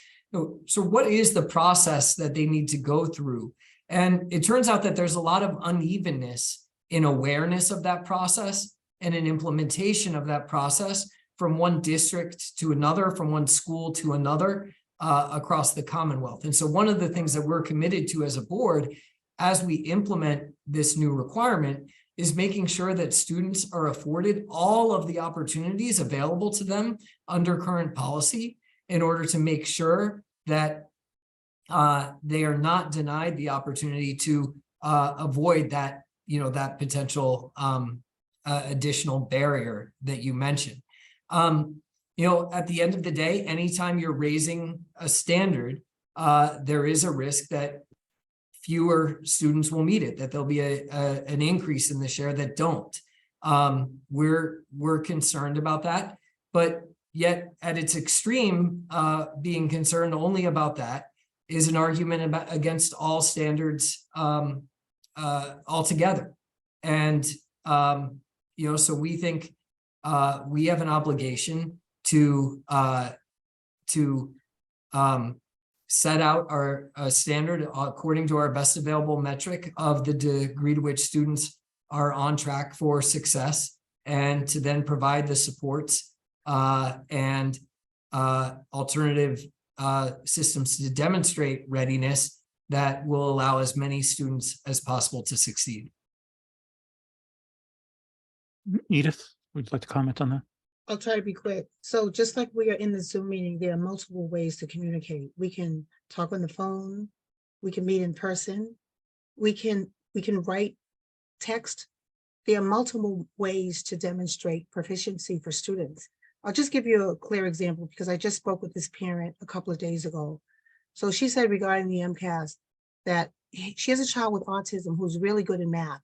So what is the process that they need to go through? And it turns out that there's a lot of unevenness in awareness of that process and an implementation of that process from one district to another, from one school to another across the Commonwealth. And so one of the things that we're committed to as a board, as we implement this new requirement, is making sure that students are afforded all of the opportunities available to them under current policy in order to make sure that they are not denied the opportunity to avoid that, that potential additional barrier that you mentioned. At the end of the day, anytime you're raising a standard, there is a risk that fewer students will meet it, that there'll be an increase in the share that don't. We're concerned about that, but yet at its extreme, being concerned only about that is an argument against all standards altogether. And so we think we have an obligation to set out our standard according to our best available metric of the degree to which students are on track for success, and to then provide the supports and alternative systems to demonstrate readiness that will allow as many students as possible to succeed. Edith, would you like to comment on that? I'll try to be quick. So just like we are in the Zoom meeting, there are multiple ways to communicate. We can talk on the phone, we can meet in person, we can write text. There are multiple ways to demonstrate proficiency for students. I'll just give you a clear example because I just spoke with this parent a couple of days ago. So she said regarding the MCAS that she has a child with autism who's really good in math,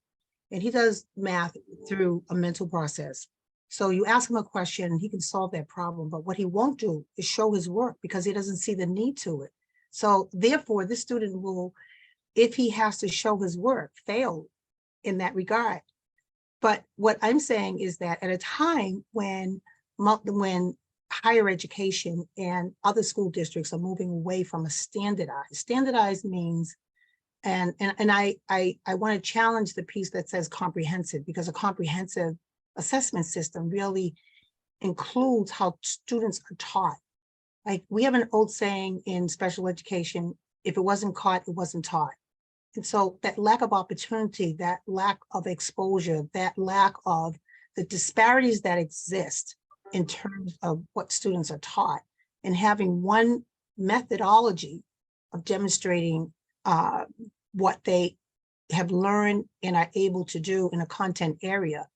and he does math through a mental process. So you ask him a question and he can solve that problem, but what he won't do is show his work because he doesn't see the need to it. So therefore, this student will, if he has to show his work, fail in that regard. But what I'm saying is that at a time when higher education and other school districts are moving away from a standardized means, and I want to challenge the piece that says comprehensive, because a comprehensive assessment system really includes how students are taught. Like we have an old saying in special education, if it wasn't caught, it wasn't taught. And so that lack of opportunity, that lack of exposure, that lack of the disparities that exist in terms of what students are taught, and having one methodology of demonstrating what they have learned and are able to do in a content area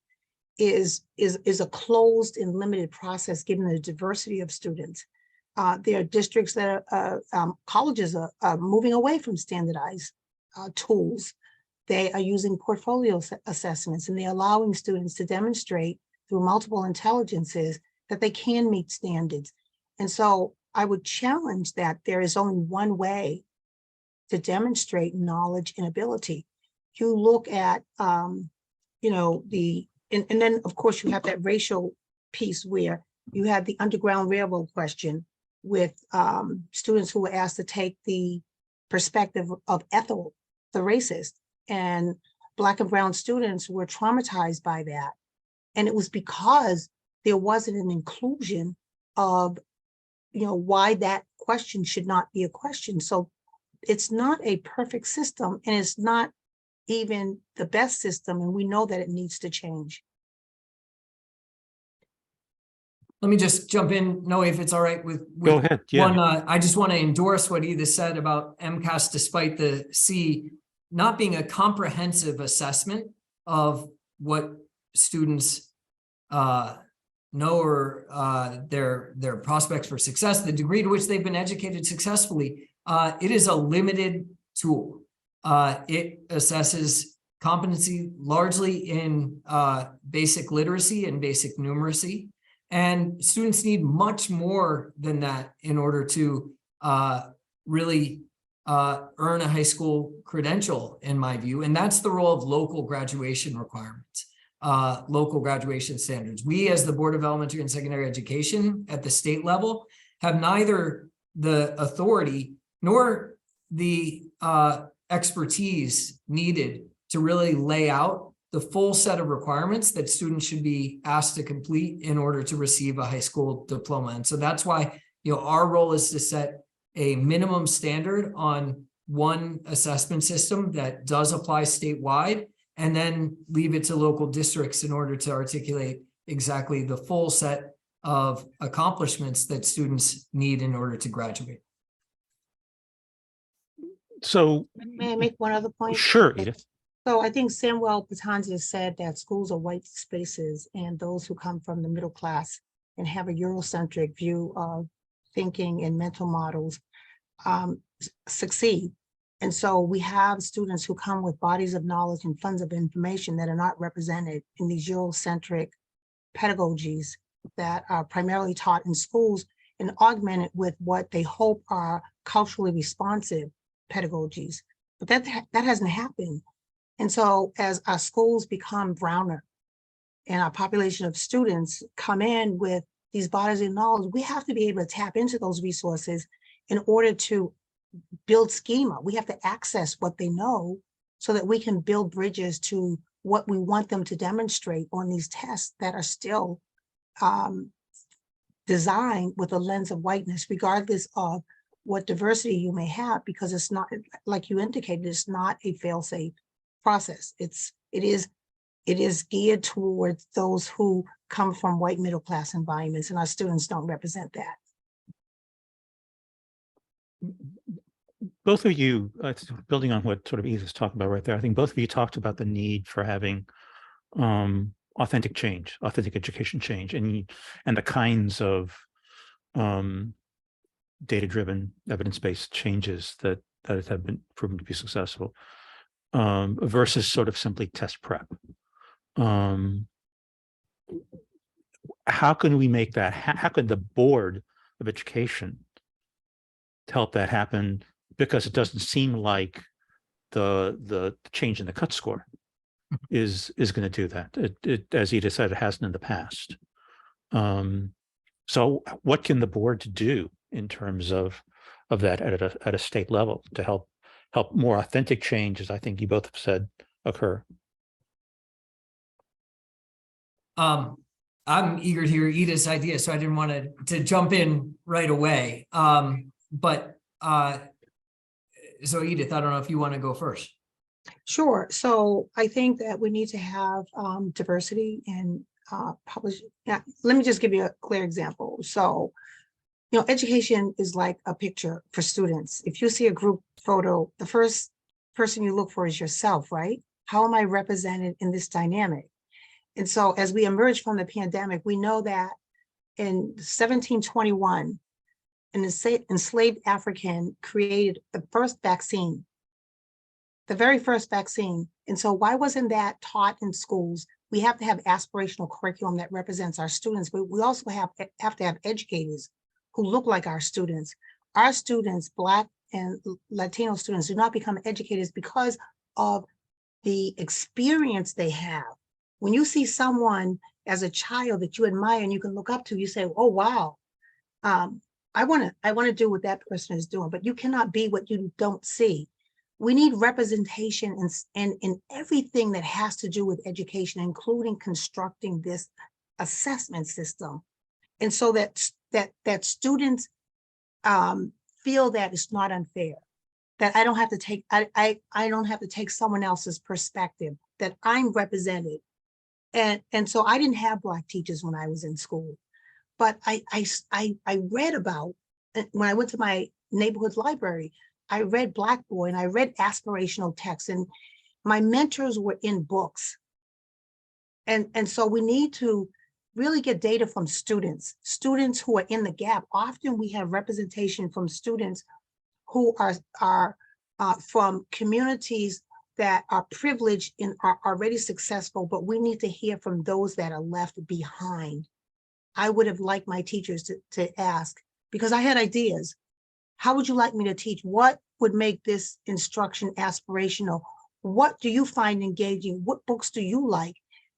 is a closed and limited process given the diversity of students. There are districts that colleges are moving away from standardized tools. They are using portfolio assessments, and they're allowing students to demonstrate through multiple intelligences that they can meet standards. And so I would challenge that there is only one way to demonstrate knowledge and ability. You look at, and then of course you have that racial piece where you had the Underground Railroad question with students who were asked to take the perspective of Ethel, the racist, and Black and brown students were traumatized by that. And it was because there wasn't an inclusion of, why that question should not be a question. So it's not a perfect system, and it's not even the best system, and we know that it needs to change. Let me just jump in, Noe, if it's all right with Go ahead. Yeah. one. I just want to endorse what Edith said about MCAS, despite the C not being a comprehensive assessment of what students know or their prospects for success, the degree to which they've been educated successfully. It is a limited tool. It assesses competency largely in basic literacy and basic numeracy. And students need much more than that in order to really earn a high school credential, in my view. And that's the role of local graduation requirements, local graduation standards. We, as the Board of Elementary and Secondary Education at the state level, have neither the authority nor the expertise needed to really lay out the full set of requirements that students should be asked to complete in order to receive a high school diploma. And so that's why, our role is to set a minimum standard on one assessment system that does apply statewide, and then leave it to local districts in order to articulate exactly the full set of accomplishments that students need in order to graduate. So, May I make one other point? sure, Edith. So I think Samuel Patanzi said that schools are white spaces, and those who come from the middle class and have a Eurocentric view of thinking and mental models succeed. And so we have students who come with bodies of knowledge and funds of information that are not represented in these Eurocentric pedagogies that are primarily taught in schools and augmented with what they hope are culturally responsive pedagogies. But that hasn't happened. And so as our schools become browner and our population of students come in with these bodies of knowledge, we have to be able to tap into those resources in order to build schema. We have to access what they know so that we can build bridges to what we want them to demonstrate on these tests that are still designed with a lens of whiteness, regardless of what diversity you may have, because it's not, like you indicated, it's not a fail-safe process. It is geared towards those who come from white middle-class environments, and our students don't represent that. Both of you, building on what sort of Edith was talking about right there, I think both of you talked about the need for having authentic change, authentic education change, and the kinds of data-driven, evidence-based changes that have been proven to be successful, versus sort of simply test prep. How can we make that? How could the Board of Education help that happen? Because it doesn't seem like the change in the cut score is going to do that. It, as Edith said, it hasn't in the past. So what can the board do in terms of that at a state level to help more authentic change, as I think you both have said, occur? I'm eager to hear Edith's idea, so I didn't want to jump in right away. So Edith, I don't know if you want to go first. Sure. So I think that we need to have diversity in publishing. Yeah, let me just give you a clear example. So, education is like a picture for students. If you see a group photo, the first person you look for is yourself, right? How am I represented in this dynamic? And so as we emerge from the pandemic, we know that in 1721, an enslaved African created the first vaccine, the very first vaccine. And so why wasn't that taught in schools? We have to have aspirational curriculum that represents our students, but we also have to have educators who look like our students. Our students, Black and Latino students, do not become educators because of the experience they have. When you see someone as a child that you admire and you can look up to, you say, oh, wow, I want to do what that person is doing, but you cannot be what you don't see. We need representation in everything that has to do with education, including constructing this assessment system. And so that students feel that it's not unfair, that I don't have to take, I don't have to take someone else's perspective, that I'm represented. And so I didn't have Black teachers when I was in school, but I read about, when I went to my neighborhood library, I read Black Boy and I read aspirational texts, and my mentors were in books. And so we need to really get data from students who are in the gap. Often we have representation from students who are from communities that are privileged and are already successful, but we need to hear from those that are left behind. I would have liked my teachers to ask, because I had ideas. How would you like me to teach? What would make this instruction aspirational? What do you find engaging? What books do you like?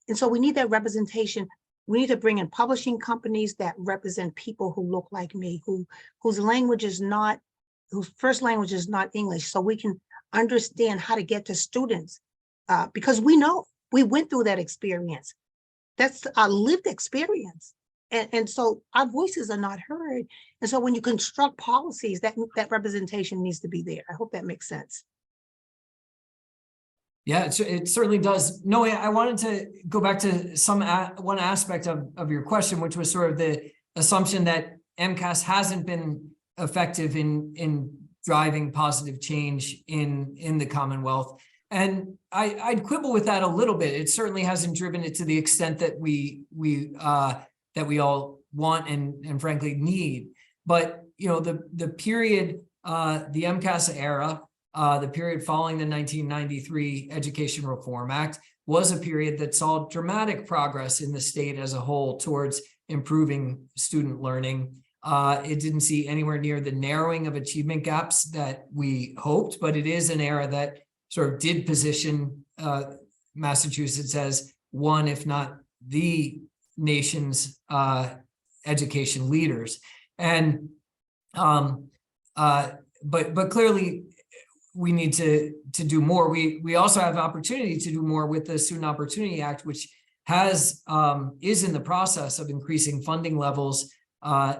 And so we need that representation. We need to bring in publishing companies that represent people who look like me, whose first language is not English, so we can understand how to get to students, because we know We went through that experience. That's a lived experience. And so our voices are not heard. And so when you construct policies, that representation needs to be there. I hope that makes sense. Yeah, it certainly does. No, I wanted to go back to one aspect of your question, which was sort of the assumption that MCAS hasn't been effective in driving positive change in the Commonwealth. And I'd quibble with that a little bit. It certainly hasn't driven it to the extent that we all want and frankly need. But you know, the period, the MCAS era, the period following the 1993 Education Reform Act was a period that saw dramatic progress in the state as a whole towards improving student learning. It didn't see anywhere near the narrowing of achievement gaps that we hoped, but it is an era that sort of did position Massachusetts as one, if not the nation's education leaders. And but clearly we need to do more. We also have opportunity to do more with the Student Opportunity Act, which is in the process of increasing funding levels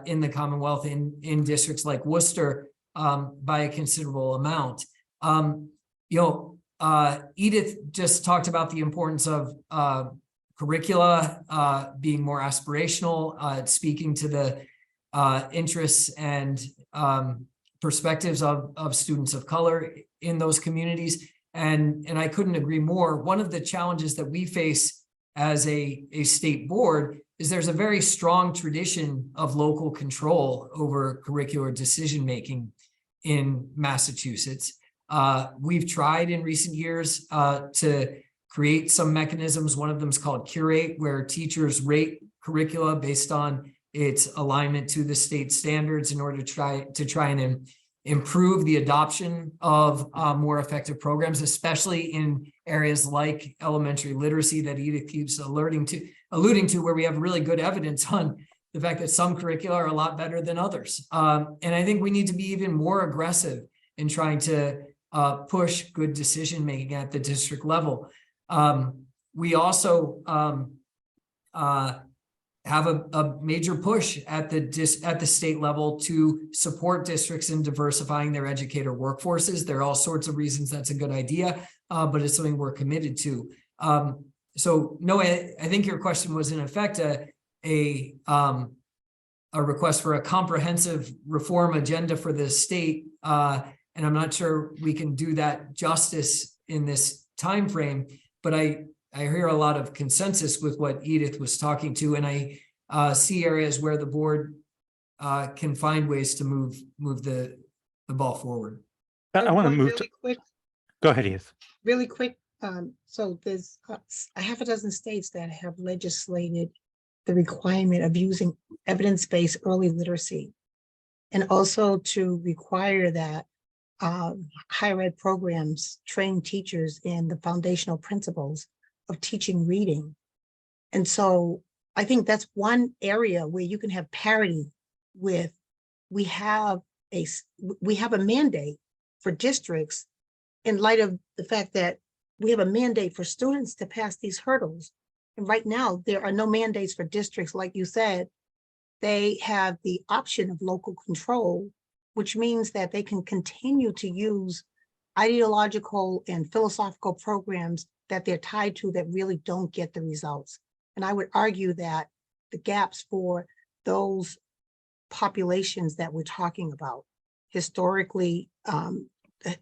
in the Commonwealth in districts like Worcester by a considerable amount. Edith just talked about the importance of curricula being more aspirational, speaking to the interests and perspectives of students of color in those communities. And I couldn't agree more. One of the challenges that we face as a state board is there's a very strong tradition of local control over curricular decision-making in Massachusetts. We've tried in recent years to create some mechanisms. One of them is called Curate, where teachers rate curricula based on its alignment to the state standards in order to try and improve the adoption of more effective programs, especially in areas like elementary literacy that Edith keeps alluding to, where we have really good evidence on the fact that some curricula are a lot better than others. And I think we need to be even more aggressive in trying to push good decision-making at the district level. We also have a major push at the state level to support districts in diversifying their educator workforces. There are all sorts of reasons that's a good idea, but it's something we're committed to. So no, I think your question was in effect a request for a comprehensive reform agenda for the state, and I'm not sure we can do that justice in this time frame, but I hear a lot of consensus with what Edith was talking to, and I see areas where the board can find ways to move the ball forward. I want to move really quick. Go ahead, Edith. Really quick. So there's a half a dozen states that have legislated the requirement of using evidence-based early literacy, and also to require that higher ed programs train teachers in the foundational principles of teaching reading. And so I think that's one area where you can have parity with, we have a mandate for districts in light of the fact that we have a mandate for students to pass these hurdles. And right now there are no mandates for districts. Like you said, they have the option of local control, which means that they can continue to use ideological and philosophical programs that they're tied to that really don't get the results. And I would argue that the gaps for those populations that we're talking about historically,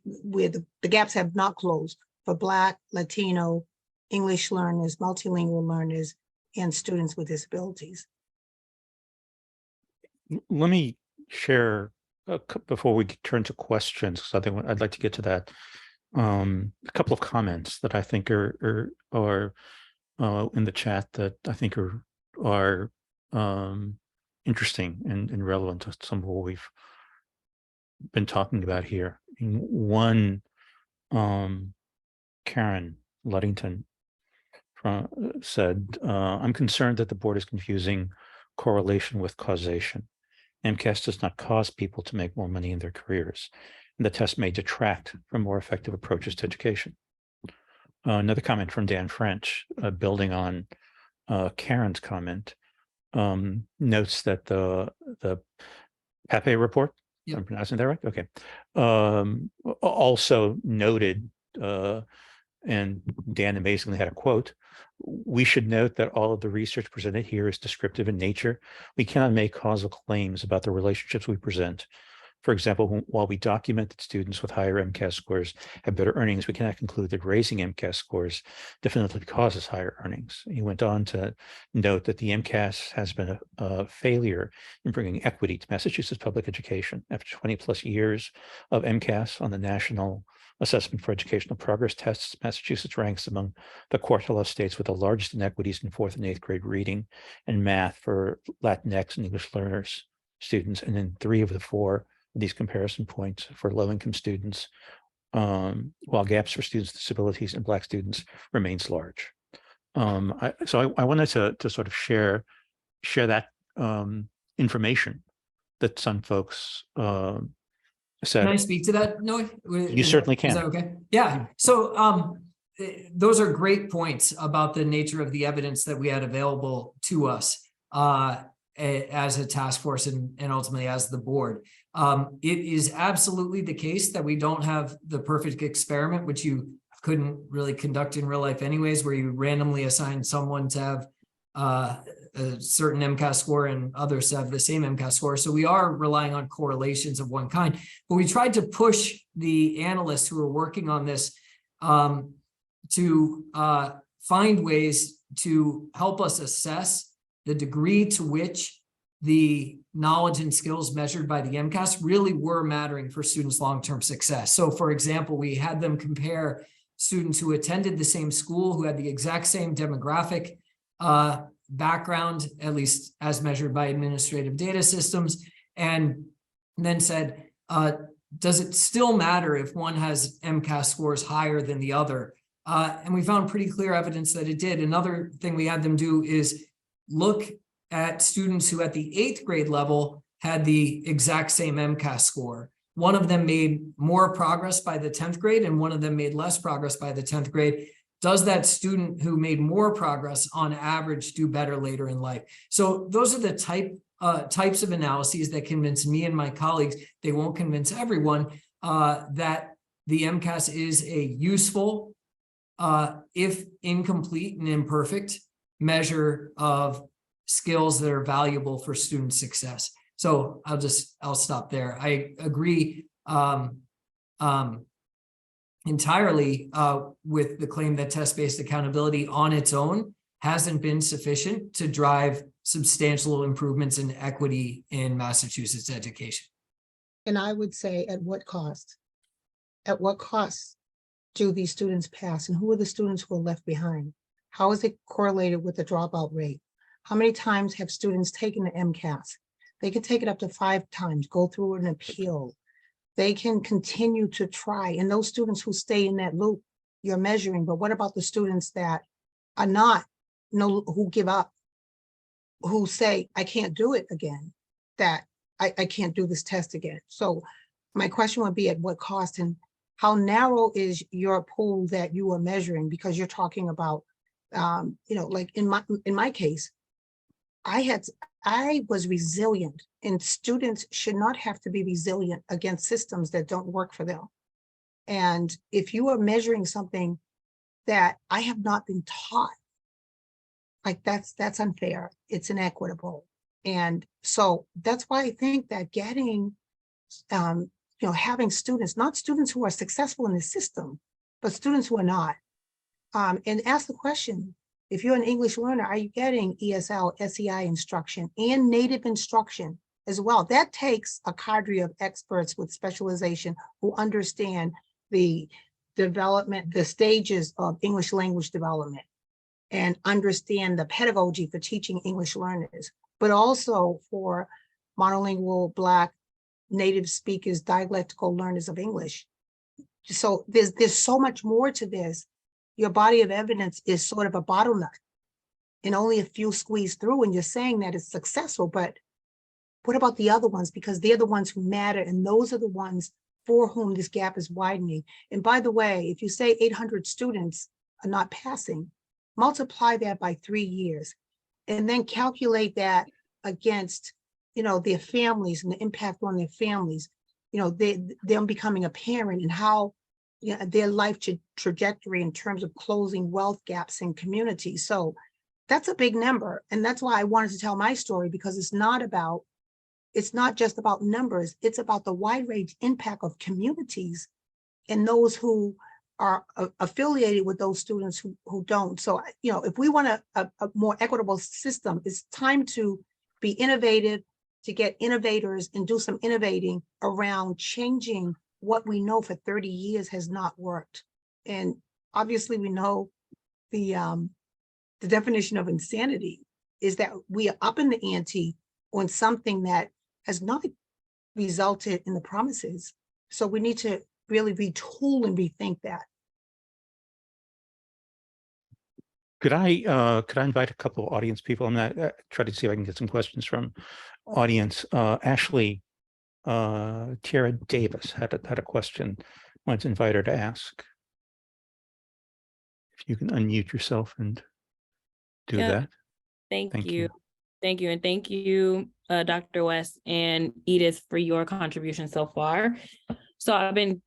where the gaps have not closed for Black, Latino, English learners, multilingual learners, and students with disabilities. Let me share before we turn to questions, because I think I'd like to get to that. A couple of comments that I think are in the chat that I think are interesting and relevant to some of what we've been talking about here. One, Karen Luddington said, I'm concerned that the board is confusing correlation with causation. MCAS does not cause people to make more money in their careers, and the test may detract from more effective approaches to education. Another comment from Dan French, building on Karen's comment, notes that the PAPE report, Yep. I'm pronouncing that right? Okay. Also noted, and Dan amazingly had a quote, "We should note that all of the research presented here is descriptive in nature. We cannot make causal claims about the relationships we present. For example, while we document that students with higher MCAS scores have better earnings, we cannot conclude that raising MCAS scores definitively causes higher earnings." He went on to note that the MCAS has been a failure in bringing equity to Massachusetts public education. After 20 plus years of MCAS on the National Assessment for Educational Progress tests, Massachusetts ranks among the quartile of states with the largest inequities in 4th and 8th grade reading and math for Latinx and English learners students, and in 3 of the 4 these comparison points for low-income students, while gaps for students with disabilities and Black students remains large. So I wanted to sort of share that information that some folks said. Can I speak to that, Noe? You certainly can. Is that okay? Yeah. So those are great points about the nature of the evidence that we had available to us as a task force and ultimately as the board. It is absolutely the case that we don't have the perfect experiment, which you couldn't really conduct in real life anyways, where you randomly assign someone to have a certain MCAS score and others to have the same MCAS score. So we are relying on correlations of one kind, but we tried to push the analysts who are working on this to find ways to help us assess the degree to which the knowledge and skills measured by the MCAS really were mattering for students' long-term success. So for example, we had them compare students who attended the same school, who had the exact same demographic background, at least as measured by administrative data systems, and then said, does it still matter if one has MCAS scores higher than the other? And we found pretty clear evidence that it did. Another thing we had them do is look at students who at the 8th grade level had the exact same MCAS score. One of them made more progress by the 10th grade and one of them made less progress by the 10th grade. Does that student who made more progress on average do better later in life? So those are the types of analyses that convince me and my colleagues, they won't convince everyone, that the MCAS is a useful, if incomplete and imperfect, measure of skills that are valuable for student success. So I'll stop there. I agree entirely with the claim that test-based accountability on its own hasn't been sufficient to drive substantial improvements in equity in Massachusetts education. And I would say, at what cost? At what cost do these students pass, and who are the students who are left behind? How is it correlated with the dropout rate? How many times have students taken the MCAS? They can take it up to 5 times, go through an appeal. They can continue to try. And those students who stay in that loop, you're measuring. But what about the students that are not, who give up, who say, I can't do it again, that I can't do this test again? So my question would be, at what cost, and how narrow is your pool that you are measuring? Because you're talking about, like in my case, I was resilient, and students should not have to be resilient against systems that don't work for them. And if you are measuring something that I have not been taught, like that's unfair. It's inequitable. And so that's why I think that getting, having students, not students who are successful in the system, but students who are not, and ask the question, if you're an English learner, are you getting ESL, SEI instruction and native instruction as well? That takes a cadre of experts with specialization who understand the development, the stages of English language development, and understand the pedagogy for teaching English learners, but also for monolingual Black native speakers, dialectical learners of English. So there's so much more to this. Your body of evidence is sort of a bottleneck, and only a few squeeze through, and you're saying that it's successful, but what about the other ones? Because they're the ones who matter, and those are the ones for whom this gap is widening. And by the way, if you say 800 students not passing, multiply that by 3 years, and then calculate that against, their families and the impact on their families, them becoming a parent and how their life trajectory in terms of closing wealth gaps in communities. So that's a big number. And that's why I wanted to tell my story, because it's not just about numbers, it's about the wide range impact of communities and those who are affiliated with those students who don't. So, if we want a more equitable system, it's time to be innovative, to get innovators and do some innovating around changing what we know for 30 years has not worked. And obviously we know the definition of insanity is that we are upping the ante on something that has not resulted in the promises. So we need to really retool and rethink that. Could I invite a couple of audience people? I'm not try to see if I can get some questions from audience. Ashley Tiara Davis had a question. I wanted to invite her to ask. If you can unmute yourself and do that. Thank you. Thank you. And thank you, Dr. West and Edith, for your contribution so far. So I've been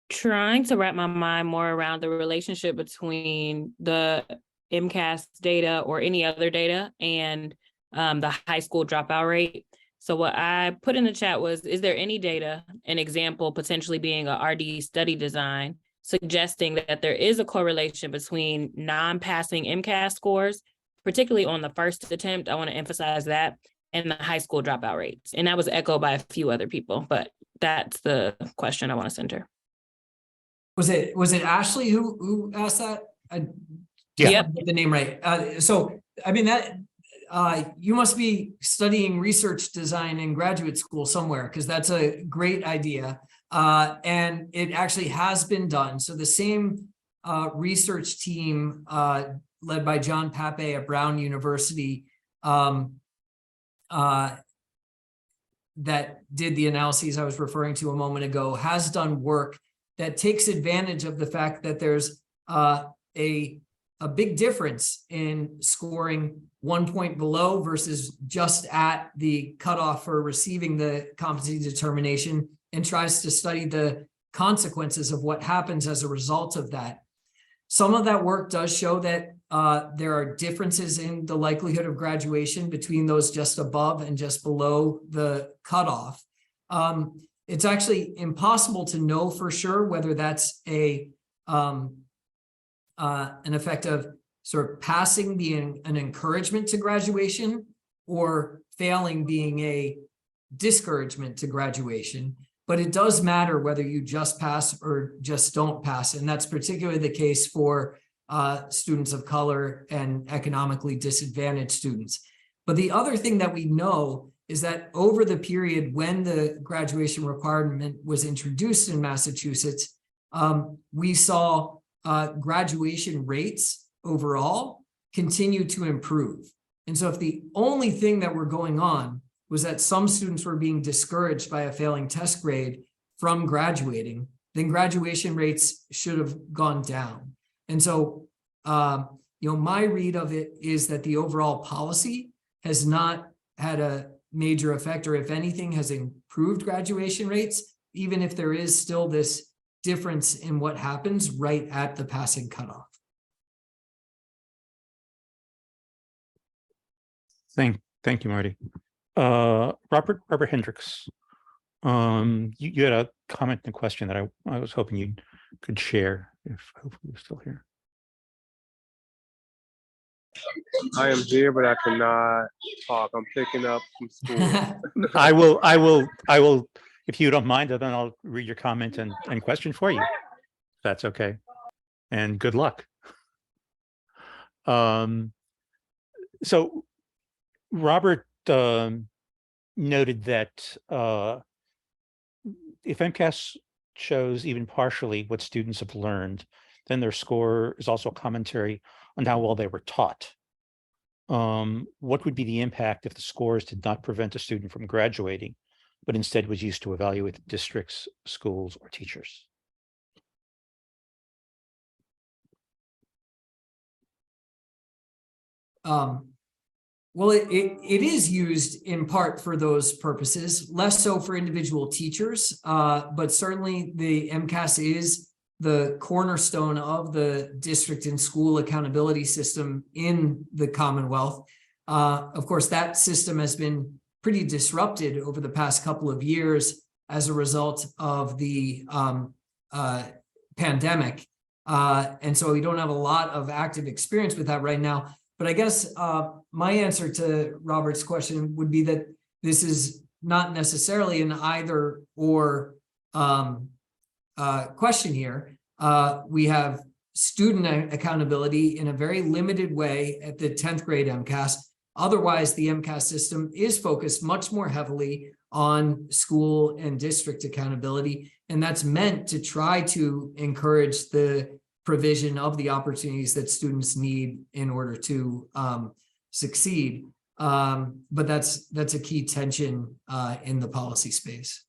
trying to wrap my mind more around the relationship between the MCAS data or any other data and the high school dropout rate. So what I put in the chat was, is there any data, an example potentially being a RD study design, suggesting that there is a correlation between non-passing MCAS scores, particularly on the first attempt, I want to emphasize that, and the high school dropout rates. And that was echoed by a few other people, but that's the question I want to center. Was it Ashley who asked that? Yeah. Yep. Get the name right. So, I mean, that you must be studying research design in graduate school somewhere, because that's a great idea. And it actually has been done. So the same research team led by John Pape at Brown University that did the analyses I was referring to a moment ago has done work that takes advantage of the fact that there's a big difference in scoring 1 point below versus just at the cutoff for receiving the competency determination, and tries to study the consequences of what happens as a result of that. Some of that work does show that there are differences in the likelihood of graduation between those just above and just below the cutoff. It's actually impossible to know for sure whether that's an effect of sort of passing being an encouragement to graduation or failing being a discouragement to graduation. But it does matter whether you just pass or just don't pass. And that's particularly the case for students of color and economically disadvantaged students. But the other thing that we know is that over the period when the graduation requirement was introduced in Massachusetts, we saw graduation rates overall continue to improve. And so if the only thing that were going on was that some students were being discouraged by a failing test grade from graduating, then graduation rates should have gone down. And so, my read of it is that the overall policy has not had a major effect, or if anything, has improved graduation rates, even if there is still this difference in what happens right at the passing cutoff. Thank you, Marty. Robert Hendricks, you had a comment and a question that I was hoping you could share, if hopefully you're still here. I am here, but I cannot talk. I'm picking up from school. I will, if you don't mind, then I'll read your comment and question for you. If that's okay. And good luck. So Robert noted that if MCAS shows even partially what students have learned, then their score is also a commentary on how well they were taught. What would be the impact if the scores did not prevent a student from graduating, but instead was used to evaluate the districts, schools, or teachers? well, it is used in part for those purposes, less so for individual teachers, but certainly the MCAS is the cornerstone of the district and school accountability system in the Commonwealth. Of course, that system has been pretty disrupted over the past couple of years as a result of the pandemic. And so we don't have a lot of active experience with that right now. But I guess my answer to Robert's question would be that this is not necessarily an either or question here. We have student accountability in a very limited way at the 10th grade MCAS. Otherwise, the MCAS system is focused much more heavily on school and district accountability. And that's meant to try to encourage the provision of the opportunities that students need in order to succeed. But that's a key tension in the policy space.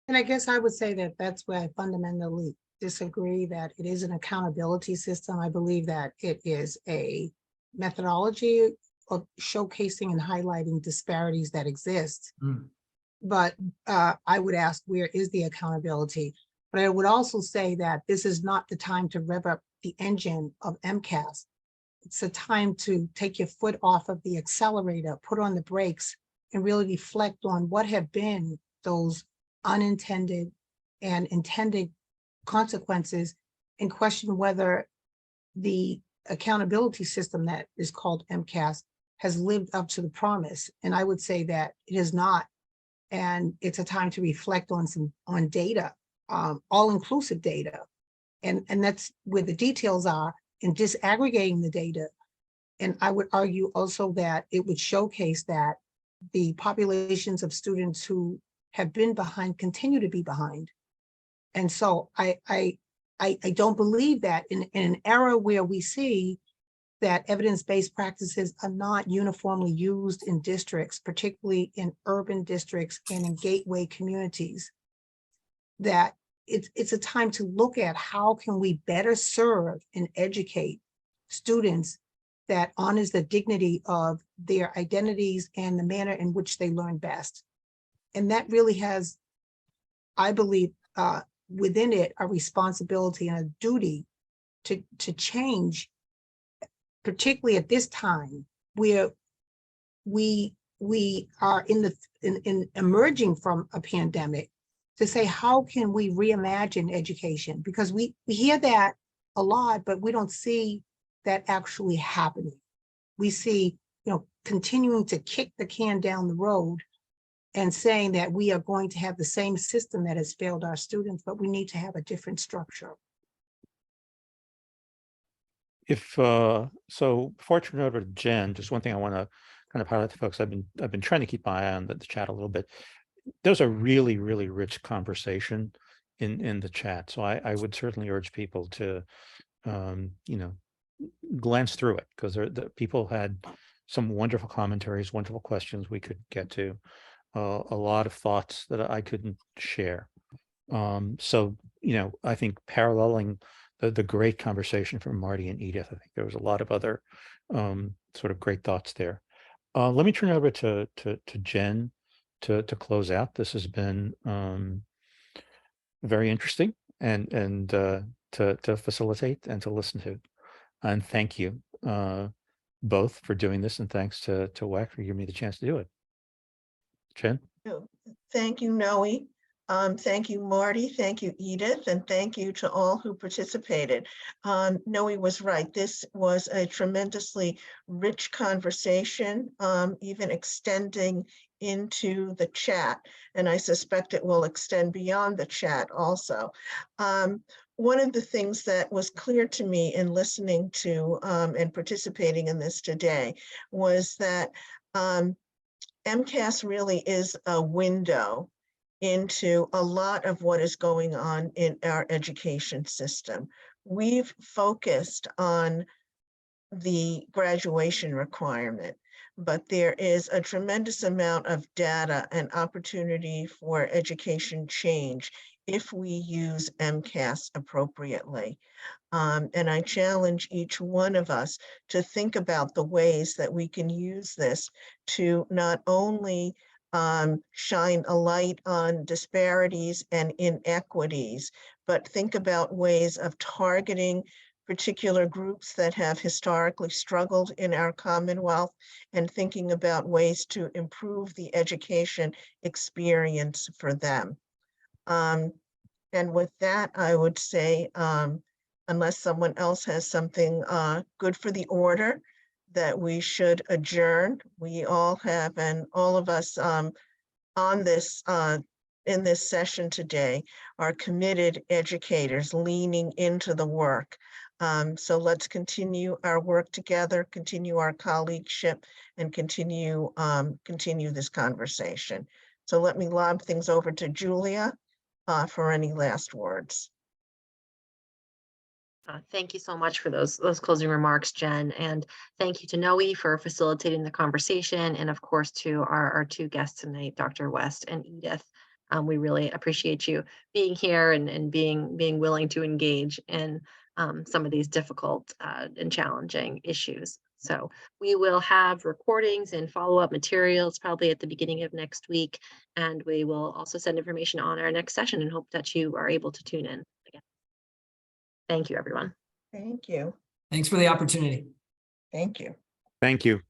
And I guess I would say that that's where I fundamentally disagree that it is an accountability system. I believe that it is a methodology of showcasing and highlighting disparities that exist. But I would ask, where is the accountability? But I would also say that this is not the time to rev up the engine of MCAS. It's a time to take your foot off of the accelerator, put on the brakes, and really reflect on what have been those unintended and intended consequences, and question whether the accountability system that is called MCAS has lived up to the promise. And I would say that it has not. And it's a time to reflect on data, all-inclusive data. And that's where the details are in disaggregating the data. And I would argue also that it would showcase that the populations of students who have been behind continue to be behind. And so I don't believe that in an era where we see that evidence-based practices are not uniformly used in districts, particularly in urban districts and in gateway communities, that it's a time to look at how can we better serve and educate students that honors the dignity of their identities and the manner in which they learn best. And that really has, I believe, within it, a responsibility and a duty to change, particularly at this time where we are in emerging from a pandemic, to say, how can we reimagine education? Because we hear that a lot, but we don't see that actually happening. We see, continuing to kick the can down the road and saying that we are going to have the same system that has failed our students, but we need to have a different structure. So before I turn it over to Jen, just one thing I want to kind of highlight to folks. I've been trying to keep my eye on the chat a little bit. There's a really, really rich conversation in the chat. So I would certainly urge people to, glance through it, because the people had some wonderful commentaries, wonderful questions we could get to, a lot of thoughts that I couldn't share. So, I think paralleling the great conversation from Marty and Edith, I think there was a lot of other sort of great thoughts there. Let me turn it over to Jen to close out. This has been very interesting and to facilitate and to listen to. And thank you both for doing this, and thanks to WEC for giving me the chance to do it. Jen? Thank you, Noe. Thank you, Marty. Thank you, Edith. And thank you to all who participated. Noe was right. This was a tremendously rich conversation, even extending into the chat. And I suspect it will extend beyond the chat also. One of the things that was clear to me in listening to and participating in this today was that MCAS really is a window into a lot of what is going on in our education system. We've focused on the graduation requirement, but there is a tremendous amount of data and opportunity for education change if we use MCAS appropriately. And I challenge each one of us to think about the ways that we can use this to not only shine a light on disparities and inequities, but think about ways of targeting particular groups that have historically struggled in our Commonwealth, and thinking about ways to improve the education experience for them. And with that, I would say, unless someone else has something good for the order, that we should adjourn. We all have, and all of us on this in this session today are committed educators leaning into the work. So let's continue our work together, continue our colleagueship, and continue this conversation. So let me lob things over to Julia for any last words. Thank you so much for those closing remarks, Jen, and thank you to Noe for facilitating the conversation, and of course to our two guests tonight, Dr. West and Edith. We really appreciate you being here and being willing to engage in some of these difficult and challenging issues. So we will have recordings and follow-up materials probably at the beginning of next week, and we will also send information on our next session and hope that you are able to tune in again. Thank you, everyone. Thank you. Thanks for the opportunity. Thank you. Thank you.